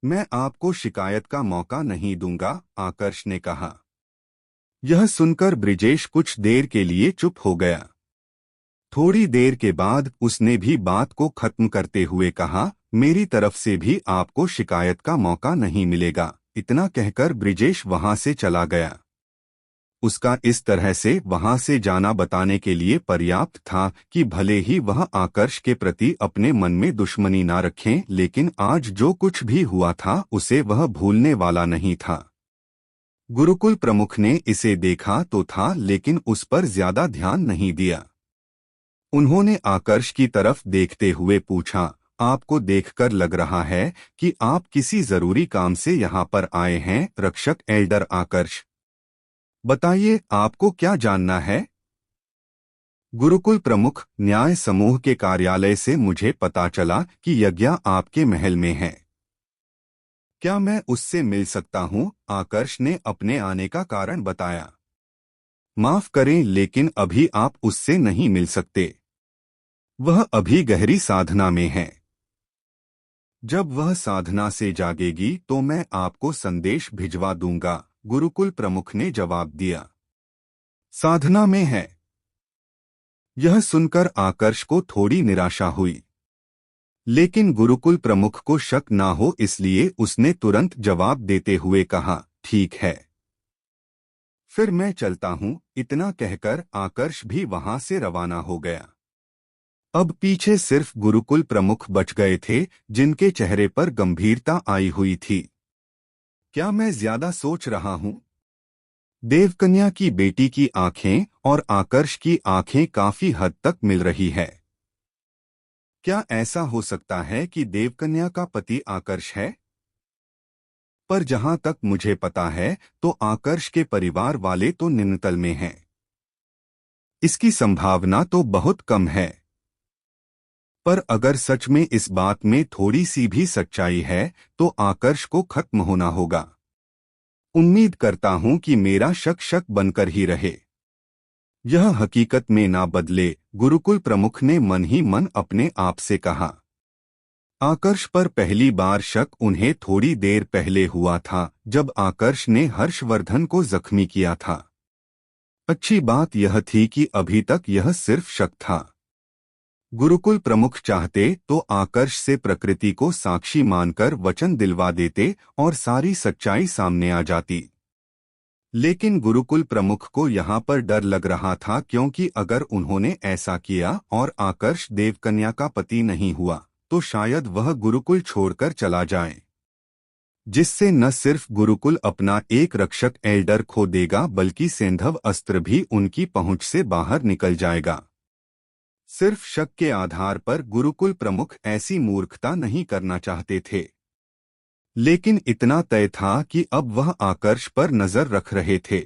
मैं आपको शिकायत का मौका नहीं दूंगा, आकर्ष ने कहा। यह सुनकर ब्रिजेश कुछ देर के लिए चुप हो गया। थोड़ी देर के बाद उसने भी बात को खत्म करते हुए कहा, मेरी तरफ से भी आपको शिकायत का मौका नहीं मिलेगा। इतना कहकर ब्रिजेश वहां से चला गया। उसका इस तरह से वहां से जाना बताने के लिए पर्याप्त था कि भले ही वह आकर्ष के प्रति अपने मन में दुश्मनी ना रखें, लेकिन आज जो कुछ भी हुआ था उसे वह भूलने वाला नहीं था। गुरुकुल प्रमुख ने इसे देखा तो था, लेकिन उस पर ज्यादा ध्यान नहीं दिया। उन्होंने आकर्ष की तरफ देखते हुए पूछा, आपको देखकर लग रहा है कि आप किसी जरूरी काम से यहाँ पर आए हैं, रक्षक एल्डर आकर्ष। बताइए, आपको क्या जानना है? गुरुकुल प्रमुख, न्याय समूह के कार्यालय से मुझे पता चला कि यज्ञ आपके महल में है। क्या मैं उससे मिल सकता हूँ? आकर्ष ने अपने आने का कारण बताया। माफ करें, लेकिन अभी आप उससे नहीं मिल सकते। वह अभी गहरी साधना में है। जब वह साधना से जागेगी तो मैं आपको संदेश भिजवा दूंगा, गुरुकुल प्रमुख ने जवाब दिया। साधना में है? यह सुनकर आकर्ष को थोड़ी निराशा हुई, लेकिन गुरुकुल प्रमुख को शक ना हो इसलिए उसने तुरंत जवाब देते हुए कहा, ठीक है, फिर मैं चलता हूं। इतना कहकर आकर्ष भी वहां से रवाना हो गया। अब पीछे सिर्फ गुरुकुल प्रमुख बच गए थे, जिनके चेहरे पर गंभीरता आई हुई थी। क्या मैं ज्यादा सोच रहा हूं? देवकन्या की बेटी की आंखें और आकर्ष की आंखें काफी हद तक मिल रही है। क्या ऐसा हो सकता है कि देवकन्या का पति आकर्ष है? पर जहां तक मुझे पता है तो आकर्ष के परिवार वाले तो निम्नतल में हैं। इसकी संभावना तो बहुत कम है। पर अगर सच में इस बात में थोड़ी सी भी सच्चाई है तो आकर्ष को खत्म होना होगा। उम्मीद करता हूं कि मेरा शक शक बनकर ही रहे, यह हकीकत में ना बदले, गुरुकुल प्रमुख ने मन ही मन अपने आप से कहा। आकर्ष पर पहली बार शक उन्हें थोड़ी देर पहले हुआ था, जब आकर्ष ने हर्षवर्धन को जख्मी किया था। अच्छी बात यह थी कि अभी तक यह सिर्फ शक था। गुरुकुल प्रमुख चाहते तो आकर्ष से प्रकृति को साक्षी मानकर वचन दिलवा देते और सारी सच्चाई सामने आ जाती। लेकिन गुरुकुल प्रमुख को यहाँ पर डर लग रहा था, क्योंकि अगर उन्होंने ऐसा किया और आकर्ष देवकन्या का पति नहीं हुआ तो शायद वह गुरुकुल छोड़कर चला जाए, जिससे न सिर्फ गुरुकुल अपना एक रक्षक एल्डर खो देगा बल्कि सैंधव अस्त्र भी उनकी पहुंच से बाहर निकल जाएगा। सिर्फ शक के आधार पर गुरुकुल प्रमुख ऐसी मूर्खता नहीं करना चाहते थे, लेकिन इतना तय था कि अब वह आकर्ष पर नजर रख रहे थे।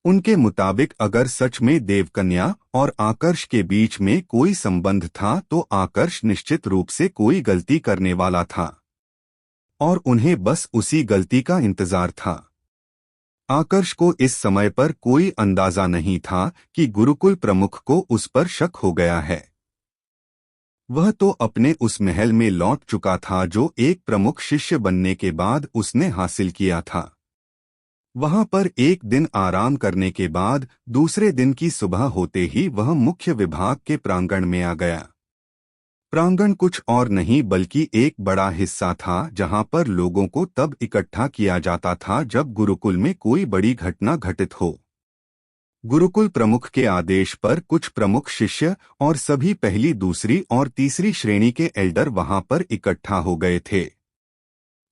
उनके मुताबिक अगर सच में देवकन्या और आकर्ष के बीच में कोई संबंध था तो आकर्ष निश्चित रूप से कोई गलती करने वाला था और उन्हें बस उसी गलती का इंतजार था। आकर्ष को इस समय पर कोई अंदाजा नहीं था कि गुरुकुल प्रमुख को उस पर शक हो गया है। वह तो अपने उस महल में लौट चुका था जो एक प्रमुख शिष्य बनने के बाद उसने हासिल किया था। वहां पर एक दिन आराम करने के बाद दूसरे दिन की सुबह होते ही वह मुख्य विभाग के प्रांगण में आ गया। प्रांगण कुछ और नहीं बल्कि एक बड़ा हिस्सा था जहां पर लोगों को तब इकट्ठा किया जाता था जब गुरुकुल में कोई बड़ी घटना घटित हो। गुरुकुल प्रमुख के आदेश पर कुछ प्रमुख शिष्य और सभी पहली, दूसरी और तीसरी श्रेणी के एल्डर वहां पर इकट्ठा हो गए थे।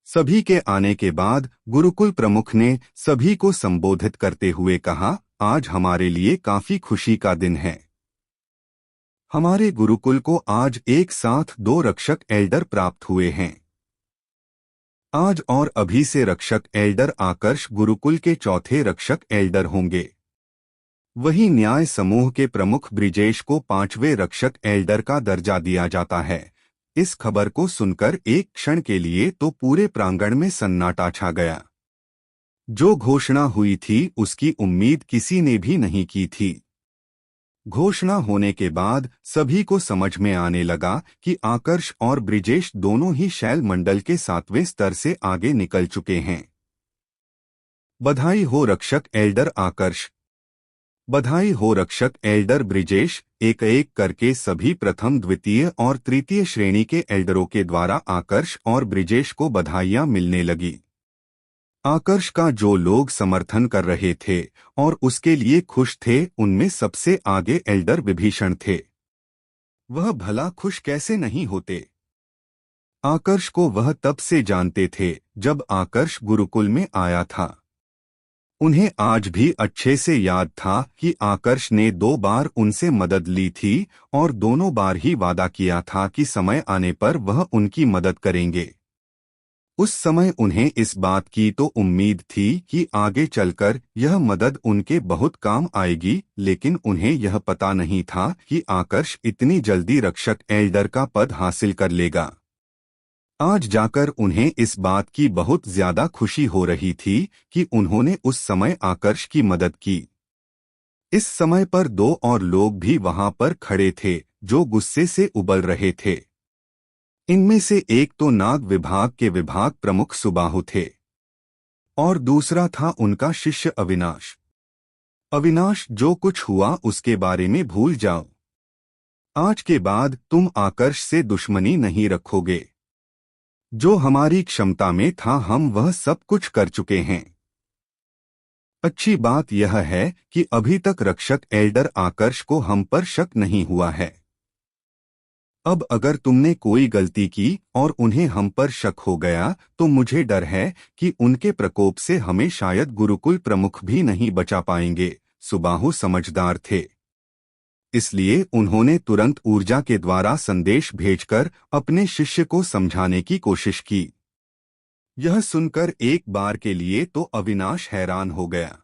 सभी के आने के बाद गुरुकुल प्रमुख ने सभी को संबोधित करते हुए कहा, आज हमारे लिए काफी खुशी का दिन है। हमारे गुरुकुल को आज एक साथ 2 रक्षक एल्डर प्राप्त हुए हैं। आज और अभी से रक्षक एल्डर आकर्ष गुरुकुल के चौथे रक्षक एल्डर होंगे। वहीं न्याय समूह के प्रमुख ब्रिजेश को 5वें रक्षक एल्डर का दर्जा दिया जाता है। इस खबर को सुनकर एक क्षण के लिए तो पूरे प्रांगण में सन्नाटा छा गया। जो घोषणा हुई थी उसकी उम्मीद किसी ने भी नहीं की थी। घोषणा होने के बाद सभी को समझ में आने लगा कि आकर्ष और ब्रिजेश दोनों ही शैल मंडल के 7वें स्तर से आगे निकल चुके हैं। बधाई हो रक्षक एल्डर आकर्ष, बधाई हो रक्षक एल्डर ब्रिजेश। एक एक करके सभी प्रथम, द्वितीय और तृतीय श्रेणी के एल्डरों के द्वारा आकर्ष और ब्रिजेश को बधाइयां मिलने लगी। आकर्ष का जो लोग समर्थन कर रहे थे और उसके लिए खुश थे, उनमें सबसे आगे एल्डर विभीषण थे। वह भला खुश कैसे नहीं होते। आकर्ष को वह तब से जानते थे जब आकर्ष गुरुकुल में आया था। उन्हें आज भी अच्छे से याद था कि आकर्ष ने 2 बार उनसे मदद ली थी और दोनों बार ही वादा किया था कि समय आने पर वह उनकी मदद करेंगे। उस समय उन्हें इस बात की तो उम्मीद थी कि आगे चलकर यह मदद उनके बहुत काम आएगी, लेकिन उन्हें यह पता नहीं था कि आकर्ष इतनी जल्दी रक्षक एल्डर का पद हासिल कर लेगा। आज जाकर उन्हें इस बात की बहुत ज्यादा खुशी हो रही थी कि उन्होंने उस समय आकर्ष की मदद की। इस समय पर 2 और लोग भी वहां पर खड़े थे जो गुस्से से उबल रहे थे। इनमें से एक तो नाग विभाग के विभाग प्रमुख सुबाहु थे और दूसरा था उनका शिष्य अविनाश। अविनाश, जो कुछ हुआ उसके बारे में भूल जाओ। आज के बाद तुम आकर्ष से दुश्मनी नहीं रखोगे। जो हमारी क्षमता में था हम वह सब कुछ कर चुके हैं। अच्छी बात यह है कि अभी तक रक्षक एल्डर आकर्ष को हम पर शक नहीं हुआ है। अब अगर तुमने कोई गलती की और उन्हें हम पर शक हो गया तो मुझे डर है कि उनके प्रकोप से हमें शायद गुरुकुल प्रमुख भी नहीं बचा पाएंगे। सुबाहु समझदार थे, इसलिए उन्होंने तुरंत ऊर्जा के द्वारा संदेश भेजकर अपने शिष्य को समझाने की कोशिश की। यह सुनकर एक बार के लिए तो अविनाश हैरान हो गया।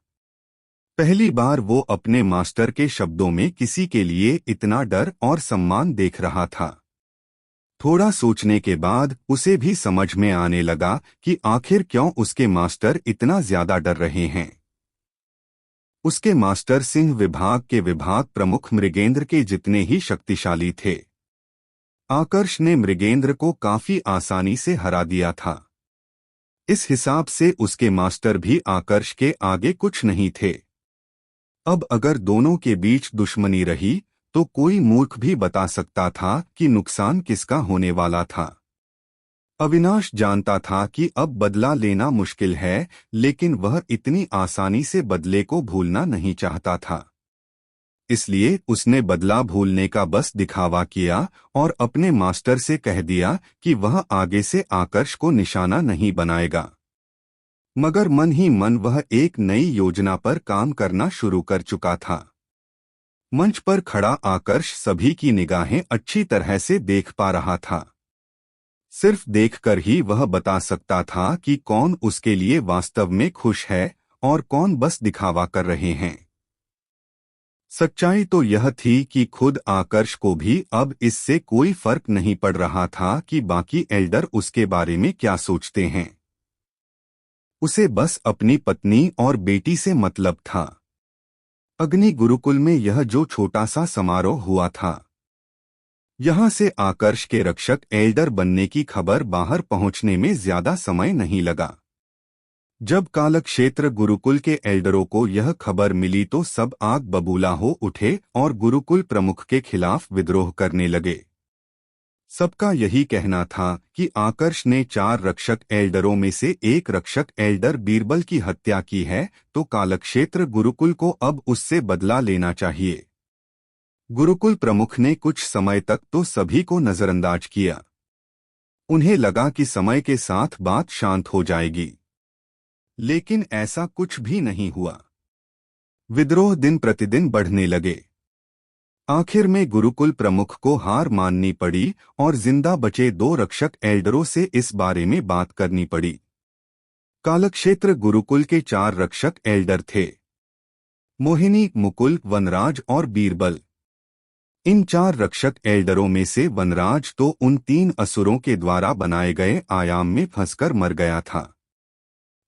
पहली बार वो अपने मास्टर के शब्दों में किसी के लिए इतना डर और सम्मान देख रहा था। थोड़ा सोचने के बाद उसे भी समझ में आने लगा कि आखिर क्यों उसके मास्टर इतना ज्यादा डर रहे हैं। उसके मास्टर सिंह विभाग के विभाग प्रमुख मृगेंद्र के जितने ही शक्तिशाली थे। आकर्ष ने मृगेंद्र को काफी आसानी से हरा दिया था। इस हिसाब से उसके मास्टर भी आकर्ष के आगे कुछ नहीं थे। अब अगर दोनों के बीच दुश्मनी रही तो कोई मूर्ख भी बता सकता था कि नुकसान किसका होने वाला था। अविनाश जानता था कि अब बदला लेना मुश्किल है, लेकिन वह इतनी आसानी से बदले को भूलना नहीं चाहता था। इसलिए उसने बदला भूलने का बस दिखावा किया और अपने मास्टर से कह दिया कि वह आगे से आकर्ष को निशाना नहीं बनाएगा। मगर मन ही मन वह एक नई योजना पर काम करना शुरू कर चुका था। मंच पर खड़ा आकर्ष सभी की निगाहें अच्छी तरह से देख पा रहा था। सिर्फ देखकर ही वह बता सकता था कि कौन उसके लिए वास्तव में खुश है और कौन बस दिखावा कर रहे हैं। सच्चाई तो यह थी कि खुद आकर्ष को भी अब इससे कोई फर्क नहीं पड़ रहा था कि बाकी एल्डर उसके बारे में क्या सोचते हैं। उसे बस अपनी पत्नी और बेटी से मतलब था। अग्नि गुरुकुल में यह जो छोटा सा समारोह हुआ था, यहां से आकर्ष के रक्षक एल्डर बनने की खबर बाहर पहुंचने में ज्यादा समय नहीं लगा। जब कालक्षेत्र गुरुकुल के एल्डरों को यह खबर मिली तो सब आग बबूला हो उठे और गुरुकुल प्रमुख के खिलाफ विद्रोह करने लगे। सबका यही कहना था कि आकर्ष ने 4 रक्षक एल्डरों में से एक रक्षक एल्डर बीरबल की हत्या की है, तो कालक्षेत्र गुरुकुल को अब उससे बदला लेना चाहिए। गुरुकुल प्रमुख ने कुछ समय तक तो सभी को नजरअंदाज किया। उन्हें लगा कि समय के साथ बात शांत हो जाएगी, लेकिन ऐसा कुछ भी नहीं हुआ। विद्रोह दिन प्रतिदिन बढ़ने लगे। आखिर में गुरुकुल प्रमुख को हार माननी पड़ी और जिंदा बचे 2 रक्षक एल्डरों से इस बारे में बात करनी पड़ी। कालक्षेत्र गुरुकुल के 4 रक्षक एल्डर थे, मोहिनी, मुकुल, वनराज और बीरबल। इन 4 रक्षक एल्डरों में से वनराज तो उन 3 असुरों के द्वारा बनाए गए आयाम में फंसकर मर गया था।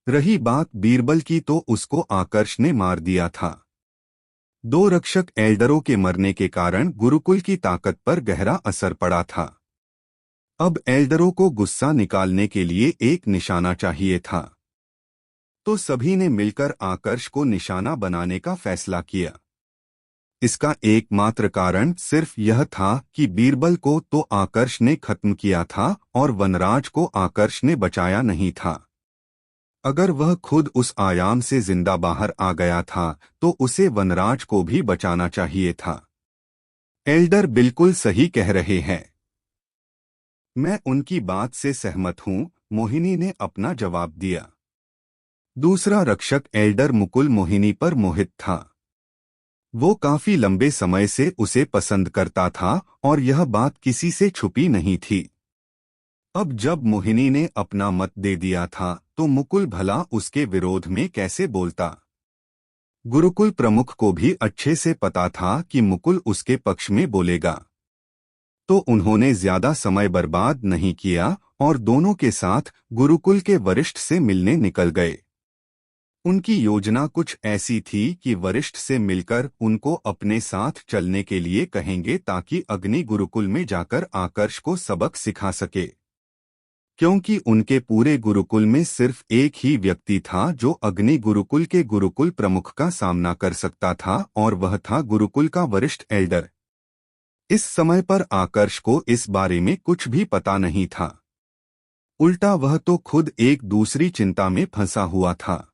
रही बात बीरबल की, तो उसको आकर्ष ने मार दिया था। 2 रक्षक एल्डरों के मरने के कारण गुरुकुल की ताकत पर गहरा असर पड़ा था। अब एल्डरों को गुस्सा निकालने के लिए एक निशाना चाहिए था, तो सभी ने मिलकर आकर्ष को निशाना बनाने का फैसला किया। इसका एकमात्र कारण सिर्फ यह था कि बीरबल को तो आकर्ष ने खत्म किया था और वनराज को आकर्ष ने बचाया नहीं था। अगर वह खुद उस आयाम से जिंदा बाहर आ गया था तो उसे वनराज को भी बचाना चाहिए था। एल्डर बिल्कुल सही कह रहे हैं। मैं उनकी बात से सहमत हूं, मोहिनी ने अपना जवाब दिया। दूसरा रक्षक एल्डर मुकुल मोहिनी पर मोहित था। वो काफी लंबे समय से उसे पसंद करता था और यह बात किसी से छुपी नहीं थी। अब जब मोहिनी ने अपना मत दे दिया था तो मुकुल भला उसके विरोध में कैसे बोलता। गुरुकुल प्रमुख को भी अच्छे से पता था कि मुकुल उसके पक्ष में बोलेगा, तो उन्होंने ज्यादा समय बर्बाद नहीं किया और दोनों के साथ गुरुकुल के वरिष्ठ से मिलने निकल गए। उनकी योजना कुछ ऐसी थी कि वरिष्ठ से मिलकर उनको अपने साथ चलने के लिए कहेंगे ताकि अग्नि गुरुकुल में जाकर आकर्ष को सबक सिखा सके, क्योंकि उनके पूरे गुरुकुल में सिर्फ एक ही व्यक्ति था जो अग्नि गुरुकुल के गुरुकुल प्रमुख का सामना कर सकता था, और वह था गुरुकुल का वरिष्ठ एल्डर। इस समय पर आकर्ष को इस बारे में कुछ भी पता नहीं था। उल्टा वह तो खुद एक दूसरी चिंता में फंसा हुआ था।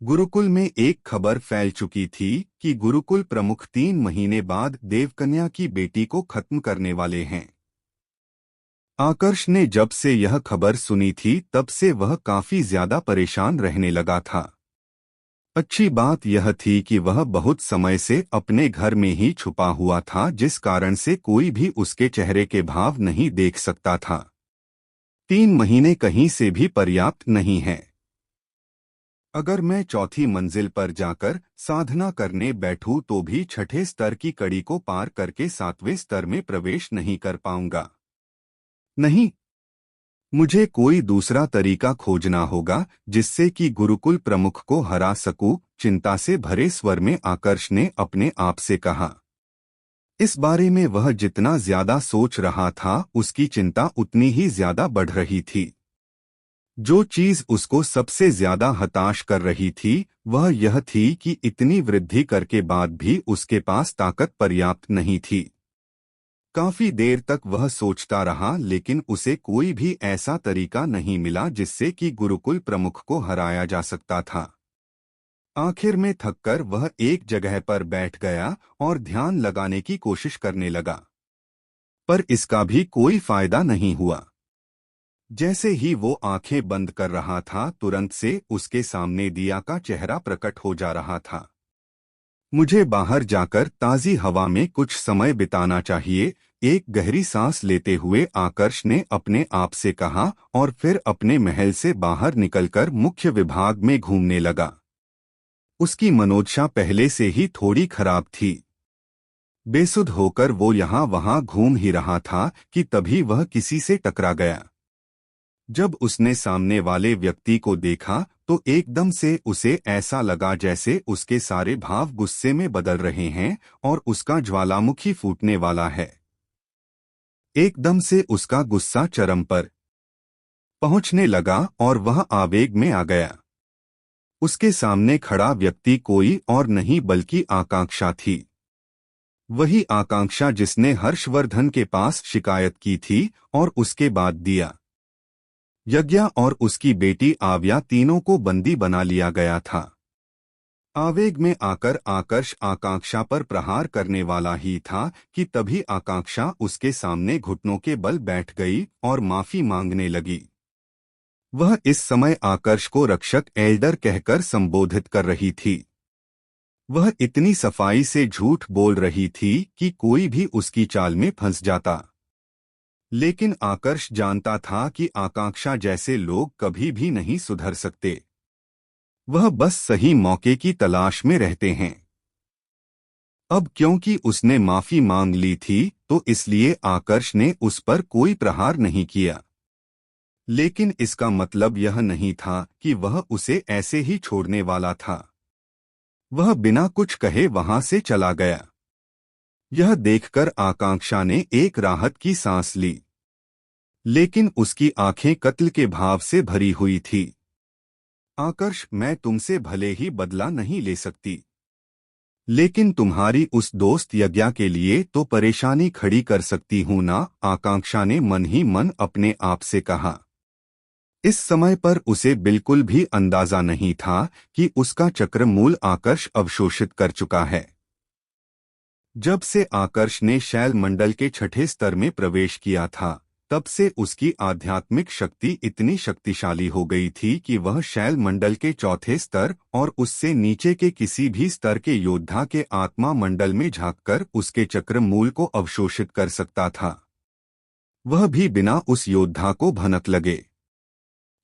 गुरुकुल में एक खबर फैल चुकी थी कि गुरुकुल प्रमुख 3 महीने बाद देवकन्या की बेटी को खत्म करने वाले हैं। आकर्ष ने जब से यह खबर सुनी थी तब से वह काफी ज्यादा परेशान रहने लगा था। अच्छी बात यह थी कि वह बहुत समय से अपने घर में ही छुपा हुआ था, जिस कारण से कोई भी उसके चेहरे के भाव नहीं देख सकता था। 3 महीने कहीं से भी पर्याप्त नहीं है। अगर मैं 4थी मंजिल पर जाकर साधना करने बैठूं तो भी 6ठे स्तर की कड़ी को पार करके 7वें स्तर में प्रवेश नहीं कर पाऊंगा। नहीं, मुझे कोई दूसरा तरीका खोजना होगा जिससे कि गुरुकुल प्रमुख को हरा सकूं, चिंता से भरे स्वर में आकर्ष ने अपने आप से कहा। इस बारे में वह जितना ज्यादा सोच रहा था उसकी चिंता उतनी ही ज्यादा बढ़ रही थी। जो चीज उसको सबसे ज्यादा हताश कर रही थी वह यह थी कि इतनी वृद्धि करके बाद भी उसके पास ताकत पर्याप्त नहीं थी। काफी देर तक वह सोचता रहा, लेकिन उसे कोई भी ऐसा तरीका नहीं मिला जिससे कि गुरुकुल प्रमुख को हराया जा सकता था। आखिर में थककर वह एक जगह पर बैठ गया और ध्यान लगाने की कोशिश करने लगा, पर इसका भी कोई फायदा नहीं हुआ। जैसे ही वो आंखें बंद कर रहा था तुरंत से उसके सामने दिया का चेहरा प्रकट हो जा रहा था। मुझे बाहर जाकर ताजी हवा में कुछ समय बिताना चाहिए, एक गहरी सांस लेते हुए आकर्ष ने अपने आप से कहा और फिर अपने महल से बाहर निकलकर मुख्य विभाग में घूमने लगा। उसकी मनोदशा पहले से ही थोड़ी खराब थी। बेसुध होकर वो यहाँ वहाँ घूम ही रहा था कि तभी वह किसी से टकरा गया। जब उसने सामने वाले व्यक्ति को देखा तो एकदम से उसे ऐसा लगा जैसे उसके सारे भाव गुस्से में बदल रहे हैं और उसका ज्वालामुखी फूटने वाला है। एकदम से उसका गुस्सा चरम पर पहुंचने लगा और वह आवेग में आ गया। उसके सामने खड़ा व्यक्ति कोई और नहीं बल्कि आकांक्षा थी। वही आकांक्षा जिसने हर्षवर्धन के पास शिकायत की थी और उसके बाद दिया, यज्ञा और उसकी बेटी आव्या तीनों को बंदी बना लिया गया था। आवेग में आकर आकर्ष आकांक्षा पर प्रहार करने वाला ही था कि तभी आकांक्षा उसके सामने घुटनों के बल बैठ गई और माफी मांगने लगी। वह इस समय आकर्ष को रक्षक एल्डर कहकर संबोधित कर रही थी। वह इतनी सफाई से झूठ बोल रही थी कि कोई भी उसकी चाल में फंस जाता। लेकिन आकर्ष जानता था कि आकांक्षा जैसे लोग कभी भी नहीं सुधर सकते। वह बस सही मौके की तलाश में रहते हैं। अब क्योंकि उसने माफी मांग ली थी तो इसलिए आकर्ष ने उस पर कोई प्रहार नहीं किया। लेकिन इसका मतलब यह नहीं था कि वह उसे ऐसे ही छोड़ने वाला था। वह बिना कुछ कहे वहां से चला गया। यह देखकर आकांक्षा ने एक राहत की सांस ली, लेकिन उसकी आंखें कत्ल के भाव से भरी हुई थी। आकर्ष, मैं तुमसे भले ही बदला नहीं ले सकती, लेकिन तुम्हारी उस दोस्त यज्ञा के लिए तो परेशानी खड़ी कर सकती हूं ना, आकांक्षा ने मन ही मन अपने आप से कहा। इस समय पर उसे बिल्कुल भी अंदाजा नहीं था कि उसका चक्र मूल आकर्ष अवशोषित कर चुका है। जब से आकर्ष ने शैल मंडल के छठे स्तर में प्रवेश किया था, तब से उसकी आध्यात्मिक शक्ति इतनी शक्तिशाली हो गई थी कि वह शैल मंडल के चौथे स्तर और उससे नीचे के किसी भी स्तर के योद्धा के आत्मा मंडल में झांककर उसके चक्र मूल को अवशोषित कर सकता था, वह भी बिना उस योद्धा को भनक लगे।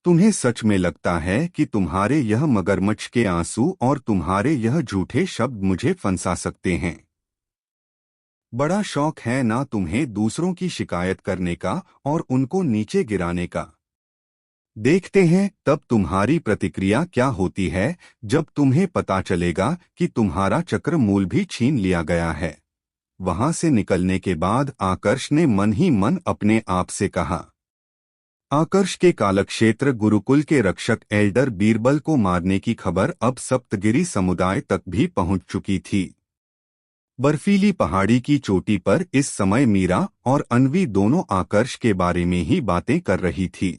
तुम्हें सच में लगता है कि तुम्हारे यह मगरमच्छ के आंसू और तुम्हारे यह झूठे शब्द मुझे फंसा सकते हैं? बड़ा शौक है ना तुम्हें दूसरों की शिकायत करने का और उनको नीचे गिराने का। देखते हैं तब तुम्हारी प्रतिक्रिया क्या होती है जब तुम्हें पता चलेगा कि तुम्हारा चक्र मूल भी छीन लिया गया है। वहां से निकलने के बाद आकर्ष ने मन ही मन अपने आप से कहा। आकर्ष के कालक्षेत्र गुरुकुल के रक्षक एल्डर बीरबल को मारने की खबर अब सप्तगिरी समुदाय तक भी पहुंच चुकी थी। बर्फीली पहाड़ी की चोटी पर इस समय मीरा और अन्वी दोनों आकर्ष के बारे में ही बातें कर रही थी।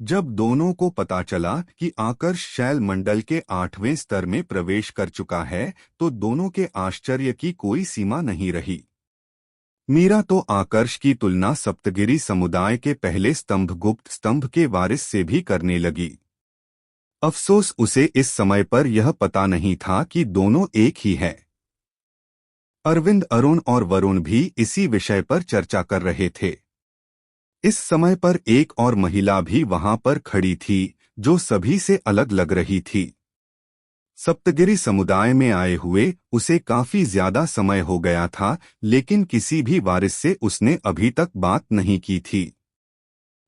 जब दोनों को पता चला कि आकर्ष शैल मंडल के 8वें स्तर में प्रवेश कर चुका है, तो दोनों के आश्चर्य की कोई सीमा नहीं रही। मीरा तो आकर्ष की तुलना सप्तगिरी समुदाय के पहले स्तंभ गुप्त स्तंभ के वारिस से भी करने लगी। अफसोस उसे इस समय पर यह पता नहीं था कि दोनों एक ही है। अरविंद, अरुण और वरुण भी इसी विषय पर चर्चा कर रहे थे। इस समय पर एक और महिला भी वहां पर खड़ी थी जो सभी से अलग लग रही थी। सप्तगिरी समुदाय में आए हुए उसे काफी ज्यादा समय हो गया था, लेकिन किसी भी वारिस से उसने अभी तक बात नहीं की थी।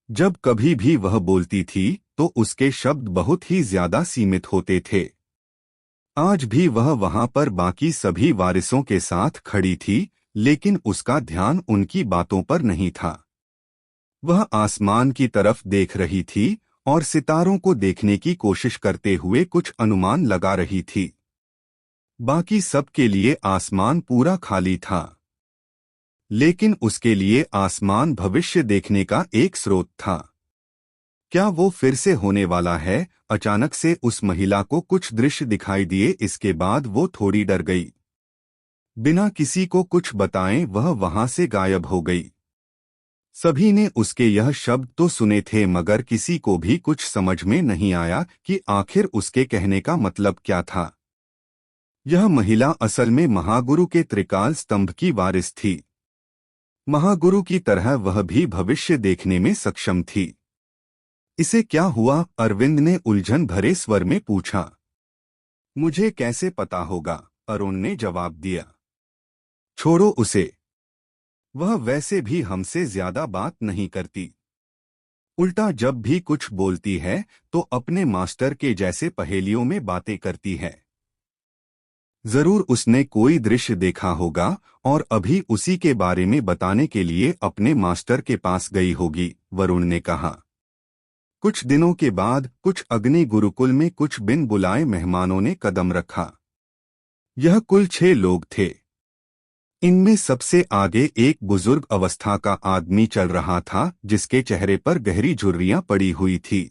जब कभी भी वह बोलती थी तो उसके शब्द बहुत ही ज्यादा सीमित होते थे। आज भी वह वहां पर बाकी सभी वारिसों के साथ खड़ी थी, लेकिन उसका ध्यान उनकी बातों पर नहीं था। वह आसमान की तरफ देख रही थी और सितारों को देखने की कोशिश करते हुए कुछ अनुमान लगा रही थी। बाकी सब के लिए आसमान पूरा खाली था, लेकिन उसके लिए आसमान भविष्य देखने का एक स्रोत था। क्या वो फिर से होने वाला है? अचानक से उस महिला को कुछ दृश्य दिखाई दिए। इसके बाद वो थोड़ी डर गई। बिना किसी को कुछ बताए वह वहां से गायब हो गई। सभी ने उसके यह शब्द तो सुने थे, मगर किसी को भी कुछ समझ में नहीं आया कि आखिर उसके कहने का मतलब क्या था। यह महिला असल में महागुरु के त्रिकाल स्तंभ की वारिस थी। महागुरु की तरह वह भी भविष्य देखने में सक्षम थी। इसे क्या हुआ? अरविंद ने उलझन भरे स्वर में पूछा। मुझे कैसे पता होगा? अरुण ने जवाब दिया। छोड़ो उसे, वह वैसे भी हमसे ज्यादा बात नहीं करती। उल्टा जब भी कुछ बोलती है तो अपने मास्टर के जैसे पहेलियों में बातें करती है। जरूर उसने कोई दृश्य देखा होगा और अभी उसी के बारे में बताने के लिए अपने मास्टर के पास गई होगी, वरुण ने कहा। कुछ दिनों के बाद कुछ अग्नि गुरुकुल में कुछ बिन बुलाए मेहमानों ने कदम रखा। यह कुल 6 लोग थे। इनमें सबसे आगे एक बुजुर्ग अवस्था का आदमी चल रहा था, जिसके चेहरे पर गहरी झुर्रियां पड़ी हुई थी।